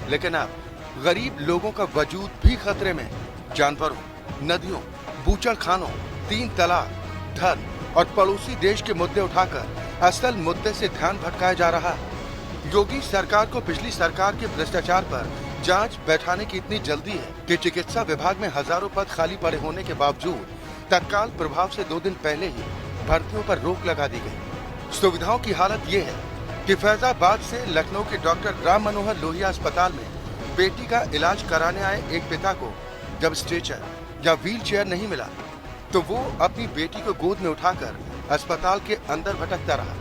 लेकिन अब गरीब लोगों का वजूद भी खतरे में। जानवरों, नदियों, बूचड़ खानों, 3 तलाक, धर्म और पड़ोसी देश के मुद्दे उठाकर असल मुद्दे से ध्यान भटकाया जा रहा है। योगी सरकार को पिछली सरकार के भ्रष्टाचार पर जांच बैठाने की इतनी जल्दी है कि चिकित्सा विभाग में हजारों पद खाली पड़े होने के बावजूद तत्काल प्रभाव से 2 दिन पहले ही भर्तियों पर रोक लगा दी गई। सुविधाओं की हालत ये है कि फैजाबाद से लखनऊ के डॉक्टर राम मनोहर लोहिया अस्पताल में बेटी का इलाज कराने आए एक पिता को जब स्ट्रेचर या व्हील चेयर नहीं मिला तो वो अपनी बेटी को गोद में उठाकर अस्पताल के अंदर भटकता रहा।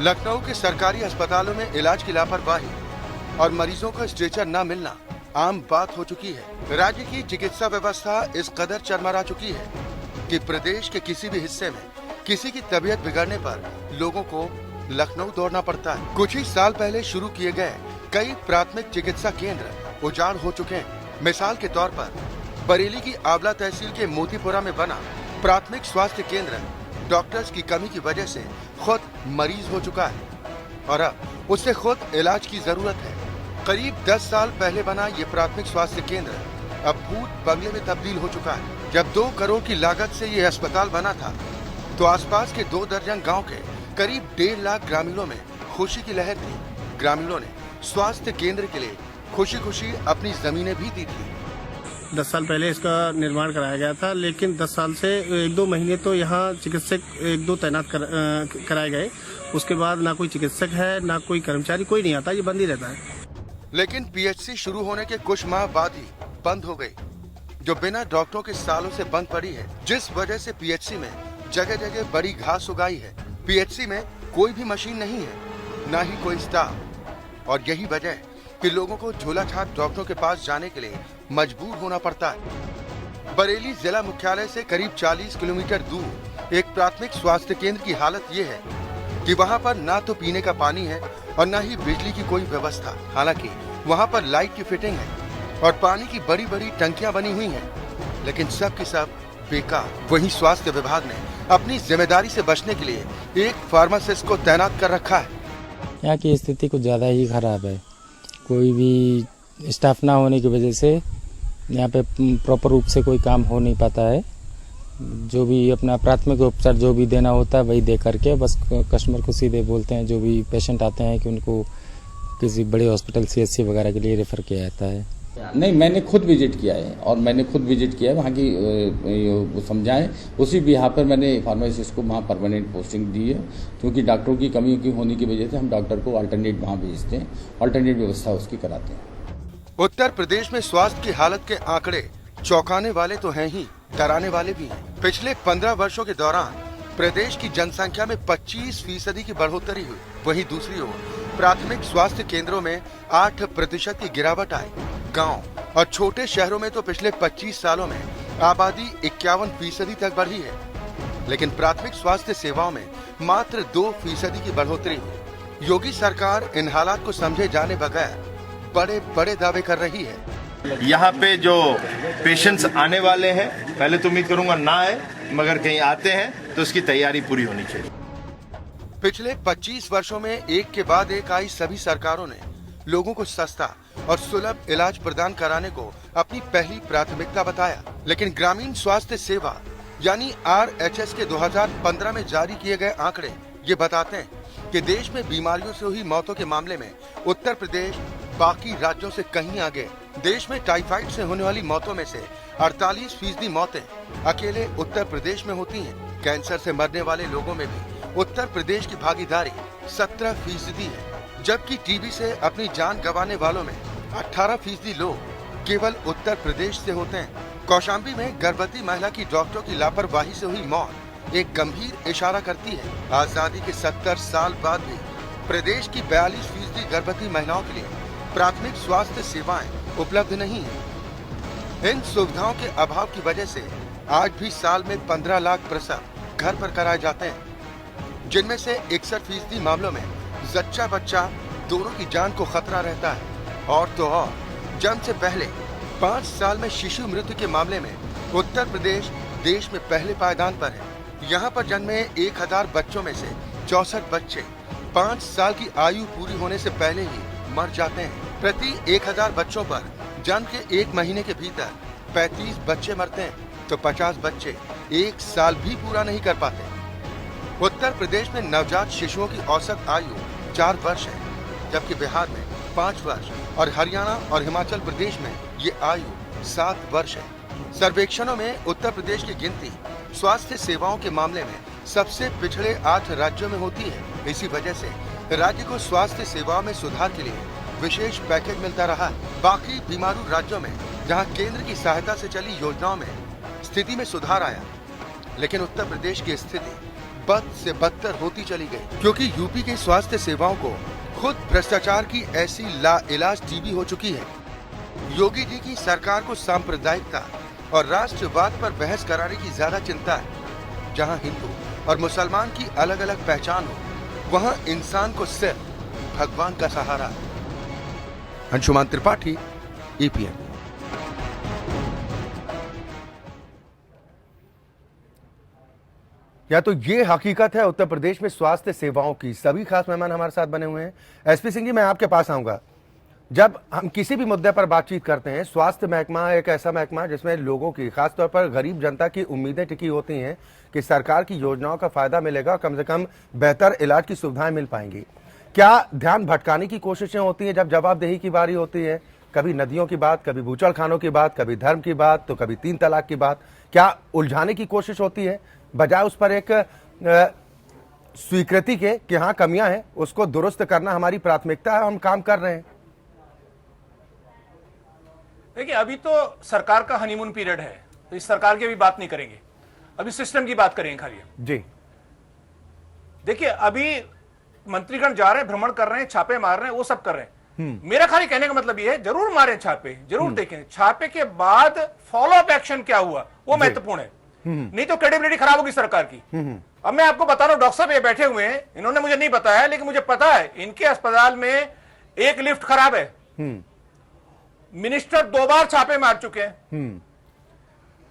लखनऊ के सरकारी अस्पतालों में इलाज की लापरवाही और मरीजों का स्ट्रेचर न मिलना आम बात हो चुकी है। राज्य की चिकित्सा व्यवस्था इस कदर चरमरा चुकी है कि प्रदेश के किसी भी हिस्से में किसी की तबीयत बिगड़ने पर लोगों को लखनऊ दौड़ना पड़ता है। कुछ ही साल पहले शुरू किए गए कई प्राथमिक चिकित्सा केंद्र उजाड़ हो चुके हैं। मिसाल के तौर पर बरेली की आंवला तहसील के मोतीपुरा में बना प्राथमिक स्वास्थ्य केंद्र डॉक्टर्स की कमी की वजह से खुद मरीज हो चुका है और अब उससे खुद इलाज की जरूरत है। करीब 10 साल पहले बना ये प्राथमिक स्वास्थ्य केंद्र अब भूत बंगले में तब्दील हो चुका है। जब 2 करोड़ की लागत से ये अस्पताल बना था तो आसपास के 2 दर्जन गांव के करीब 1.5 लाख ग्रामीणों में खुशी की लहर थी। ग्रामीणों ने स्वास्थ्य केंद्र के लिए खुशी खुशी अपनी जमीनें भी दी थी। 10 साल पहले इसका निर्माण कराया गया था, लेकिन 10 साल से 1-2 महीने तो यहाँ चिकित्सक 1-2 तैनात कराए गए। उसके बाद ना कोई चिकित्सक है, ना कोई कर्मचारी, कोई नहीं आता, ये बंद ही रहता है। लेकिन पीएचसी शुरू होने के कुछ माह बाद ही बंद हो गई, जो बिना डॉक्टरों के सालों से बंद पड़ी है, जिस वजह से पीएचसी में जगह जगह बड़ी घास उगाई है। पीएचसी में कोई भी मशीन नहीं है, ना ही कोई स्टाफ, और यही वजह है कि लोगों को झोला छाप डॉक्टरों के पास जाने के लिए मजबूर होना पड़ता है। बरेली जिला मुख्यालय से करीब 40 किलोमीटर दूर एक प्राथमिक स्वास्थ्य केंद्र की हालत ये है कि वहाँ पर ना तो पीने का पानी है और ना ही बिजली की कोई व्यवस्था। हालांकि वहाँ पर लाइट की फिटिंग है और पानी की बड़ी बड़ी टंकियां बनी हुई हैं, लेकिन सब की सब बेकार। वहीं स्वास्थ्य विभाग ने अपनी जिम्मेदारी से बचने के लिए एक फार्मासिस्ट को तैनात कर रखा है। यहाँ की स्थिति कुछ ज़्यादा ही खराब है। कोई भी स्टाफ ना होने की वजह से यहाँ पे प्रॉपर रूप से कोई काम हो नहीं पाता है। जो भी अपना प्राथमिक उपचार जो भी देना होता है वही दे करके बस कस्टमर को सीधे बोलते हैं। जो भी पेशेंट आते हैं कि उनको किसी बड़े हॉस्पिटल CHC वगैरह के लिए रेफर किया जाता है। नहीं, मैंने खुद विजिट किया है और मैंने खुद विजिट किया है वहाँ की समझाएं। उसी भी यहाँ पर मैंने फार्मासिस्ट को वहाँ परमानेंट पोस्टिंग दी है, क्योंकि डॉक्टरों की कमी की होने की वजह से हम डॉक्टर को अल्टरनेट वहाँ भेजते हैं, अल्टरनेट व्यवस्था उसकी कराते हैं। उत्तर प्रदेश में स्वास्थ्य की हालत के आंकड़े चौंकाने वाले तो हैं ही, डराने वाले भी हैं। पिछले 15 वर्षों के दौरान प्रदेश की जनसंख्या में 25% की बढ़ोतरी हुई। वहीं दूसरी ओर प्राथमिक स्वास्थ्य केंद्रों में 8% की गिरावट आई। गांव और छोटे शहरों में तो पिछले 25 सालों में आबादी 51% तक बढ़ी है, लेकिन प्राथमिक स्वास्थ्य सेवाओं में मात्र 2% की बढ़ोतरी हुई। योगी सरकार इन हालात को समझे जाने बगैर बड़े बड़े दावे कर रही है। यहाँ पे जो पेशेंट्स आने वाले हैं, पहले तो उम्मीद करूंगा ना आए, मगर कहीं आते हैं तो उसकी तैयारी पूरी होनी चाहिए। पिछले 25 वर्षों में एक के बाद एक आई सभी सरकारों ने लोगों को सस्ता और सुलभ इलाज प्रदान कराने को अपनी पहली प्राथमिकता बताया। लेकिन ग्रामीण स्वास्थ्य सेवा यानी RHS के 2015 में जारी किए गए आंकड़े ये बताते हैं कि देश में बीमारियों से हुई मौतों के मामले में उत्तर प्रदेश बाकी राज्यों से कहीं आगे। देश में टाइफाइड से होने वाली मौतों में से 48% मौतें अकेले उत्तर प्रदेश में होती हैं। कैंसर से मरने वाले लोगों में भी उत्तर प्रदेश की भागीदारी 17% है, जबकि टीबी से अपनी जान गंवाने वालों में 18% लोग केवल उत्तर प्रदेश से होते हैं। कौशाम्बी में गर्भवती महिला की डॉक्टरों की लापरवाही से हुई मौत एक गंभीर इशारा करती है। आजादी के 70 साल बाद भी प्रदेश की 42% गर्भवती महिलाओं के लिए प्राथमिक स्वास्थ्य सेवाएं उपलब्ध नहीं है। इन सुविधाओं के अभाव की वजह से आज भी साल में 15 लाख प्रसव घर पर कराए जाते हैं, जिनमें से 61% मामलों में जच्चा बच्चा दोनों की जान को खतरा रहता है। और तो और जन्म से पहले 5 साल में शिशु मृत्यु के मामले में उत्तर प्रदेश देश में पहले पायदान पर है। यहाँ पर जन्मे 1000 बच्चों में से 64 बच्चे 5 साल की आयु पूरी होने से पहले ही मर जाते हैं। प्रति 1000 बच्चों पर जन्म के 1 महीने के भीतर 35 बच्चे मरते हैं, तो 50 बच्चे 1 साल भी पूरा नहीं कर पाते। उत्तर प्रदेश में नवजात शिशुओं की औसत आयु 4 वर्ष है, जबकि बिहार में 5 वर्ष और हरियाणा और हिमाचल प्रदेश में ये आयु 7 वर्ष है। सर्वेक्षणों में उत्तर प्रदेश की गिनती स्वास्थ्य सेवाओं के मामले में सबसे पिछड़े 8 राज्यों में होती है। इसी वजह से राज्य को स्वास्थ्य सेवाओं में सुधार के लिए विशेष पैकेज मिलता रहा है। बाकी बीमारू राज्यों में जहां केंद्र की सहायता से चली योजनाओं में स्थिति में सुधार आया, लेकिन उत्तर प्रदेश की स्थिति बद से बदतर होती चली गई, क्योंकि यूपी की स्वास्थ्य सेवाओं को खुद भ्रष्टाचार की ऐसी लाइलाज टीबी हो चुकी है। योगी जी की सरकार को सांप्रदायिकता और राष्ट्रवाद पर बहस कराने की ज्यादा चिंता है। जहां हिंदू और मुसलमान की अलग अलग पहचान हो, वहां इंसान को सिर्फ भगवान का सहारा है। अंशुमान त्रिपाठी, EPN। या तो ये हकीकत है उत्तर प्रदेश में स्वास्थ्य सेवाओं की। सभी खास मेहमान हमारे साथ बने हुए हैं। SP सिंह जी, मैं आपके पास आऊंगा। जब हम किसी भी मुद्दे पर बातचीत करते हैं, स्वास्थ्य महकमा एक ऐसा महकमा है जिसमें लोगों की, खासतौर पर गरीब जनता की उम्मीदें टिकी होती हैं कि सरकार की योजनाओं का फायदा मिलेगा, कम से कम बेहतर इलाज की सुविधाएं मिल पाएंगी। क्या ध्यान भटकाने की कोशिशें होती हैं जब जवाबदेही की बारी होती है? कभी नदियों की बात, कभी बूचड़ खानों की बात, कभी धर्म की बात, तो कभी 3 तलाक की बात। क्या उलझाने की कोशिश होती है बजाय उस पर एक स्वीकृति के कि हाँ कमियां हैं, उसको दुरुस्त करना हमारी प्राथमिकता है, हम काम कर रहे हैं? देखिए, अभी तो सरकार का हनीमून पीरियड है, तो इस सरकार की अभी बात नहीं करेंगे, अभी सिस्टम की बात करेंगे खाली जी। देखिए, अभी मंत्रीगण जा रहे हैं, भ्रमण कर रहे हैं, छापे मार रहे हैं, वो सब कर रहे हैं। मेरा खाली कहने का मतलब ये है, जरूर मारे छापे, जरूर देखें, छापे के बाद फॉलो अप एक्शन क्या हुआ वो महत्वपूर्ण है। नहीं तो क्रेडिबिलिटी खराब होगी सरकार की। अब मैं आपको बता रहा हूं, डॉक्टर साहब ये बैठे हुए हैं, इन्होंने मुझे नहीं बताया, लेकिन मुझे पता है इनके अस्पताल में एक लिफ्ट खराब है। मिनिस्टर 2 बार छापे मार चुके हैं।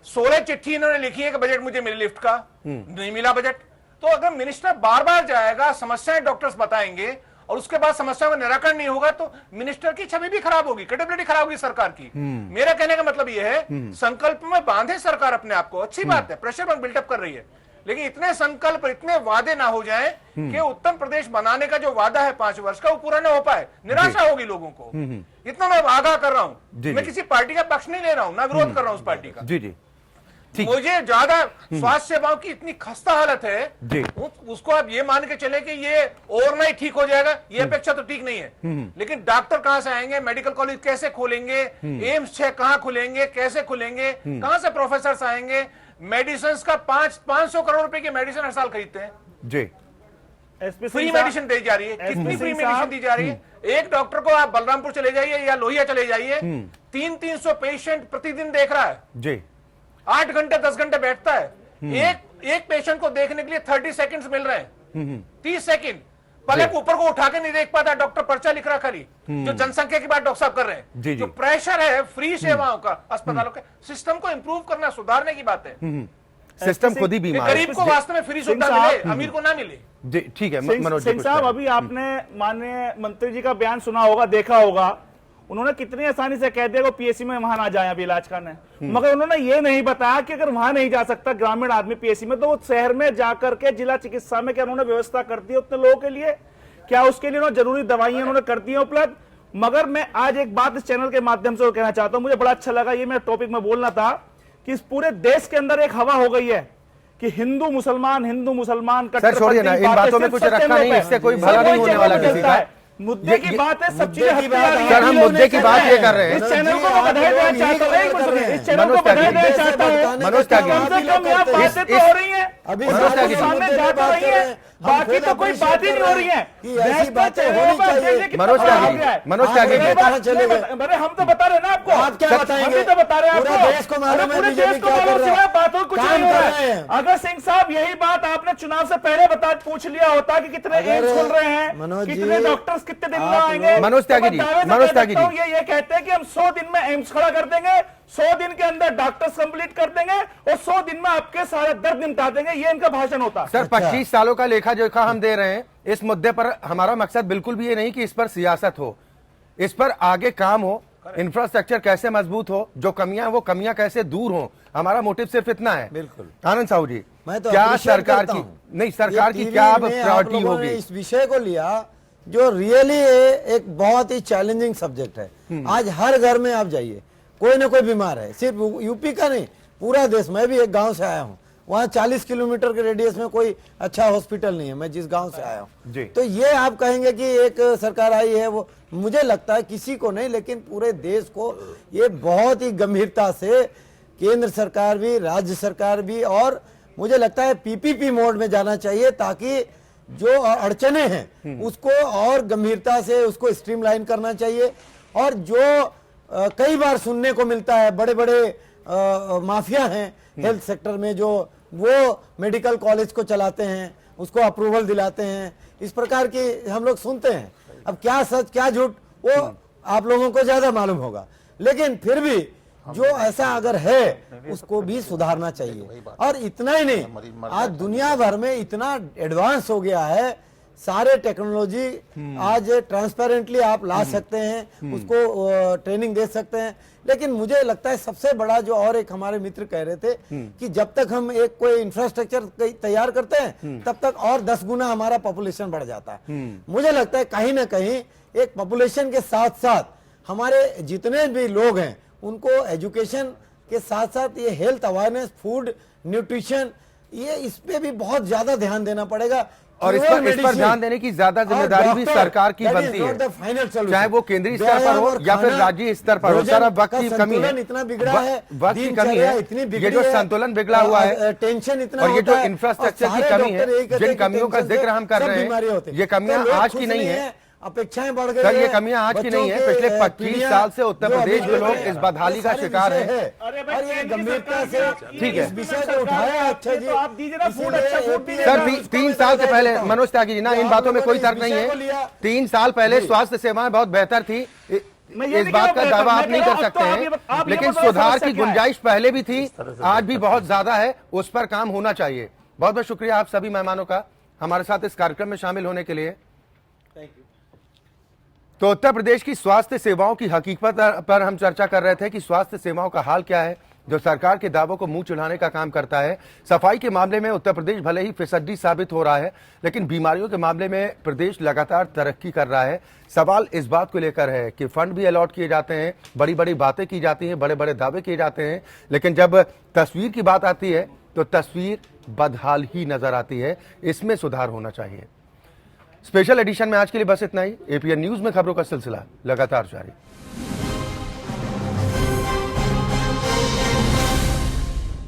16 चिट्ठी इन्होंने लिखी है कि बजट मुझे मिले, लिफ्ट का नहीं मिला बजट। तो अगर मिनिस्टर बार बार जाएगा, समस्याएं डॉक्टर्स बताएंगे और उसके बाद समस्या का निराकरण नहीं होगा, तो मिनिस्टर की छवि भी खराब होगी, क्रेडिबिलिटी खराब होगी सरकार की। मेरा कहने का मतलब यह है, संकल्प में बांधे सरकार अपने आप को, अच्छी बात है, प्रेशर पर बिल्डअप कर रही है, लेकिन इतने संकल्प, इतने वादे ना हो जाएं कि उत्तर प्रदेश बनाने का जो वादा है 5 वर्ष का, वो पूरा ना हो पाए, निराशा होगी लोगों को। इतना मैं आगाह कर रहा हूं। मैं किसी पार्टी का पक्ष नहीं ले रहा हूं, ना विरोध कर रहा हूं उस पार्टी का। जी जी, मुझे ज्यादा स्वास्थ्य सेवाओं की इतनी खस्ता हालत है, उसको आप ये मान के चले कि ये ओवरनाइट ठीक हो जाएगा, ये अपेक्षा तो ठीक नहीं है। लेकिन डॉक्टर कहां से आएंगे, मेडिकल कॉलेज कैसे खोलेंगे, एम्स 6 कहां खुलेंगे, कैसे खुलेंगे, कहां से प्रोफेसर आएंगे, मेडिसिन का 500 करोड़ रुपए की मेडिसिन हर साल खरीदते हैं जी। फ्री मेडिसिन दी जा रही है, कितनी फ्री मेडिसिन दी जा रही है? एक डॉक्टर को आप बलरामपुर चले जाइए या लोहिया चले जाइए, 300-300 पेशेंट प्रतिदिन देख रहा है जी। 8 घंटे 10 घंटे बैठता है। एक पेशेंट को देखने के लिए 30 सेकंड्स मिल रहे हैं, 30 सेकंड। पलक ऊपर को उठा के नहीं देख पाता, डॉक्टर पर्चा लिख रहा खाली। जो जनसंख्या की बात डॉक्टर साहब कर रहे हैं, जो प्रेशर है फ्री सेवाओं का, अस्पतालों के सिस्टम को इंप्रूव करना, सुधारने की बात है। सिस्टम खुद ही बीमार है। गरीब को वास्तव में फ्री सुविधा मिले, अमीर को ना मिले। जी ठीक है मनोज जी, सिंह साहब, अभी आपने माननीय मंत्री जी का बयान सुना होगा, देखा होगा, उन्होंने कितनी आसानी से कह दिया कि पीएससी में वहां ना जाए अभी इलाज करने, मगर उन्होंने ये नहीं बताया कि अगर वहां नहीं जा सकता ग्रामीण आदमी पीएससी में, तो वो शहर में जाकर के जिला चिकित्सा में क्या उन्होंने व्यवस्था कर दी उतने लोगों के लिए? क्या उसके लिए उन्होंने जरूरी दवाइयां उन्होंने कर दी उपलब्ध? मगर मैं आज एक बात इस चैनल के माध्यम से कहना चाहता हूं, मुझे बड़ा अच्छा लगा, ये मेरा टॉपिक में बोलना था कि इस पूरे देश के अंदर एक हवा हो गई है कि हिंदू मुसलमान सर छोड़िए ना, इन बातों में कुछ रखा नहीं, इससे कोई भला नहीं होने वाला किसी का। मुद्दे की बात है, सब चीजें सर हम मुद्दे की बात ये कर रहे हैं। इस चैनल को मैं बधाई देना चाहता हूं, इस चैनल को बधाई देना चाहता हूं। मनोज त्यागी, कम से कम यहाँ बातें तो हो रही हैं, अभी सामने जा तो रही है, बाकी तो कोई बात ही नहीं हो रही है। ऐसी बातें होनी चाहिए। मनोज त्यागी, अरे हम तो बता रहे ना आपको, आप क्या बताएंगे? तो बता रहे हैं पूरे आपको, देश को मालूम है पूरे बीजेपी देश को क्या कर मालूम रहा है, है, बातों कुछ काम नहीं हो कर रहा रहे है। हैं। अगर सिंह साहब यही बात आपने चुनाव से पहले पूछ लिया होता कि कितने एम्स खुल रहे हैं, मनोज जी, कितने डॉक्टर्स कितने दिन में आएंगे, मनोज त्यागी जी, मनोज त्यागी जी, ये कहते हैं कि हम 100 दिन में एम्स खड़ा कर देंगे, 100 दिन के अंदर डॉक्टर्स कंप्लीट कर देंगे और 100 दिन में आपके सारे दर्द निपटा देंगे, ये इनका भाषण होता। सर 25 सालों का लेखा जोखा हम दे रहे हैं इस मुद्दे पर। हमारा मकसद बिल्कुल भी ये नहीं कि इस पर सियासत हो, इस पर आगे काम हो, इंफ्रास्ट्रक्चर कैसे मजबूत हो, जो कमियां वो कमियां कैसे दूर हो, हमारा मोटिव सिर्फ इतना है। बिल्कुल। आनंद साहू जी, मैं तो क्या appreciate सरकार करता की हूं। नहीं, सरकार की ये क्या अब टीवी में आप प्रायोरिटी लोगों ने होगी? इस विषय को लिया जो रियली एक बहुत ही चैलेंजिंग सब्जेक्ट है। आज हर घर में आप जाइए, कोई ना कोई बीमार है, सिर्फ यूपी का नहीं, पूरा देश। मैं भी एक गांव से आया हूं, वहां 40 किलोमीटर के रेडियस में कोई अच्छा हॉस्पिटल नहीं है, मैं जिस गांव से आया हूं। तो ये आप कहेंगे कि एक सरकार आई है, वो मुझे लगता है किसी को नहीं, लेकिन पूरे देश को ये बहुत ही गंभीरता से केंद्र सरकार भी, राज्य सरकार भी, और मुझे लगता है पीपीपी मोड में जाना चाहिए, ताकि जो अड़चने हैं उसको और गंभीरता से उसको स्ट्रीमलाइन करना चाहिए। और जो कई बार सुनने को मिलता है, बड़े बड़े माफिया हैं हेल्थ सेक्टर में, जो वो मेडिकल कॉलेज को चलाते हैं, उसको अप्रूवल दिलाते हैं, इस प्रकार की हम लोग सुनते हैं। अब क्या सच क्या झूठ वो आप लोगों को ज्यादा मालूम होगा, लेकिन फिर भी जो ऐसा अगर है उसको भी सुधारना चाहिए। और इतना ही नहीं, आज दुनिया भर में इतना एडवांस हो गया है, सारे टेक्नोलॉजी आज ट्रांसपेरेंटली आप ला सकते हैं, उसको ट्रेनिंग दे सकते हैं। लेकिन मुझे लगता है सबसे बड़ा जो, और एक हमारे मित्र कह रहे थे कि जब तक हम एक कोई इंफ्रास्ट्रक्चर तैयार करते हैं तब तक और 10 गुना हमारा पॉपुलेशन बढ़ जाता है। मुझे लगता है कहीं ना कहीं एक पॉपुलेशन के साथ साथ हमारे जितने भी लोग हैं उनको एजुकेशन के साथ साथ ये हेल्थ अवेयरनेस, फूड, न्यूट्रिशन, ये इस पे भी बहुत ज्यादा ध्यान देना पड़ेगा। और इस पर ध्यान देने की ज्यादा जिम्मेदारी भी सरकार की बनती है, चाहे वो केंद्रीय स्तर पर हो या फिर राज्य स्तर पर हो। सर अब वक्त की कमी है, इतना बिगड़ा है, वक्त की कमी है, ये जो संतुलन बिगड़ा हुआ है, टेंशन इतना, और ये जो इंफ्रास्ट्रक्चर की कमी है, जिन कमियों का जिक्र हम कर रहे हैं, ये कमियां आज की नहीं है, अपेक्षाएं बढ़ गई। सर ये कमियां आज की नहीं है, पिछले 25 साल से उत्तर प्रदेश के लोग इस बदहाली का शिकार है। अरे और ये गंभीरता से ठीक है, इस विषय को उठाया। अच्छा जी, आप दीजिए ना फूड, अच्छा फूड दीजिए। सर 3 साल से पहले, मनोज त्यागी जी ना, इन बातों में कोई तर्क नहीं है। 3 साल पहले स्वास्थ्य सेवाएं बहुत बेहतर थी, इस बात का दावा आप नहीं कर सकते हैं, लेकिन सुधार की गुंजाइश पहले भी थी, आज भी बहुत ज्यादा है, उस पर काम होना चाहिए। बहुत बहुत शुक्रिया आप सभी मेहमानों का हमारे साथ इस कार्यक्रम में शामिल होने के लिए। तो उत्तर प्रदेश की स्वास्थ्य सेवाओं की हकीकत पर हम चर्चा कर रहे थे कि स्वास्थ्य सेवाओं का हाल क्या है, जो सरकार के दावों को मुंह चढ़ाने का काम करता है। सफाई के मामले में उत्तर प्रदेश भले ही फिसड्डी साबित हो रहा है, लेकिन बीमारियों के मामले में प्रदेश लगातार तरक्की कर रहा है। सवाल इस बात को लेकर है कि फंड भी अलॉट किए जाते हैं, बड़ी बड़ी बातें की जाती हैं, बड़े बड़े दावे किए जाते हैं, लेकिन जब तस्वीर की बात आती है तो तस्वीर बदहाल ही नजर आती है। इसमें सुधार होना चाहिए। स्पेशल एडिशन में आज के लिए बस इतना ही। एपीएन न्यूज में खबरों का सिलसिला लगातार जारी।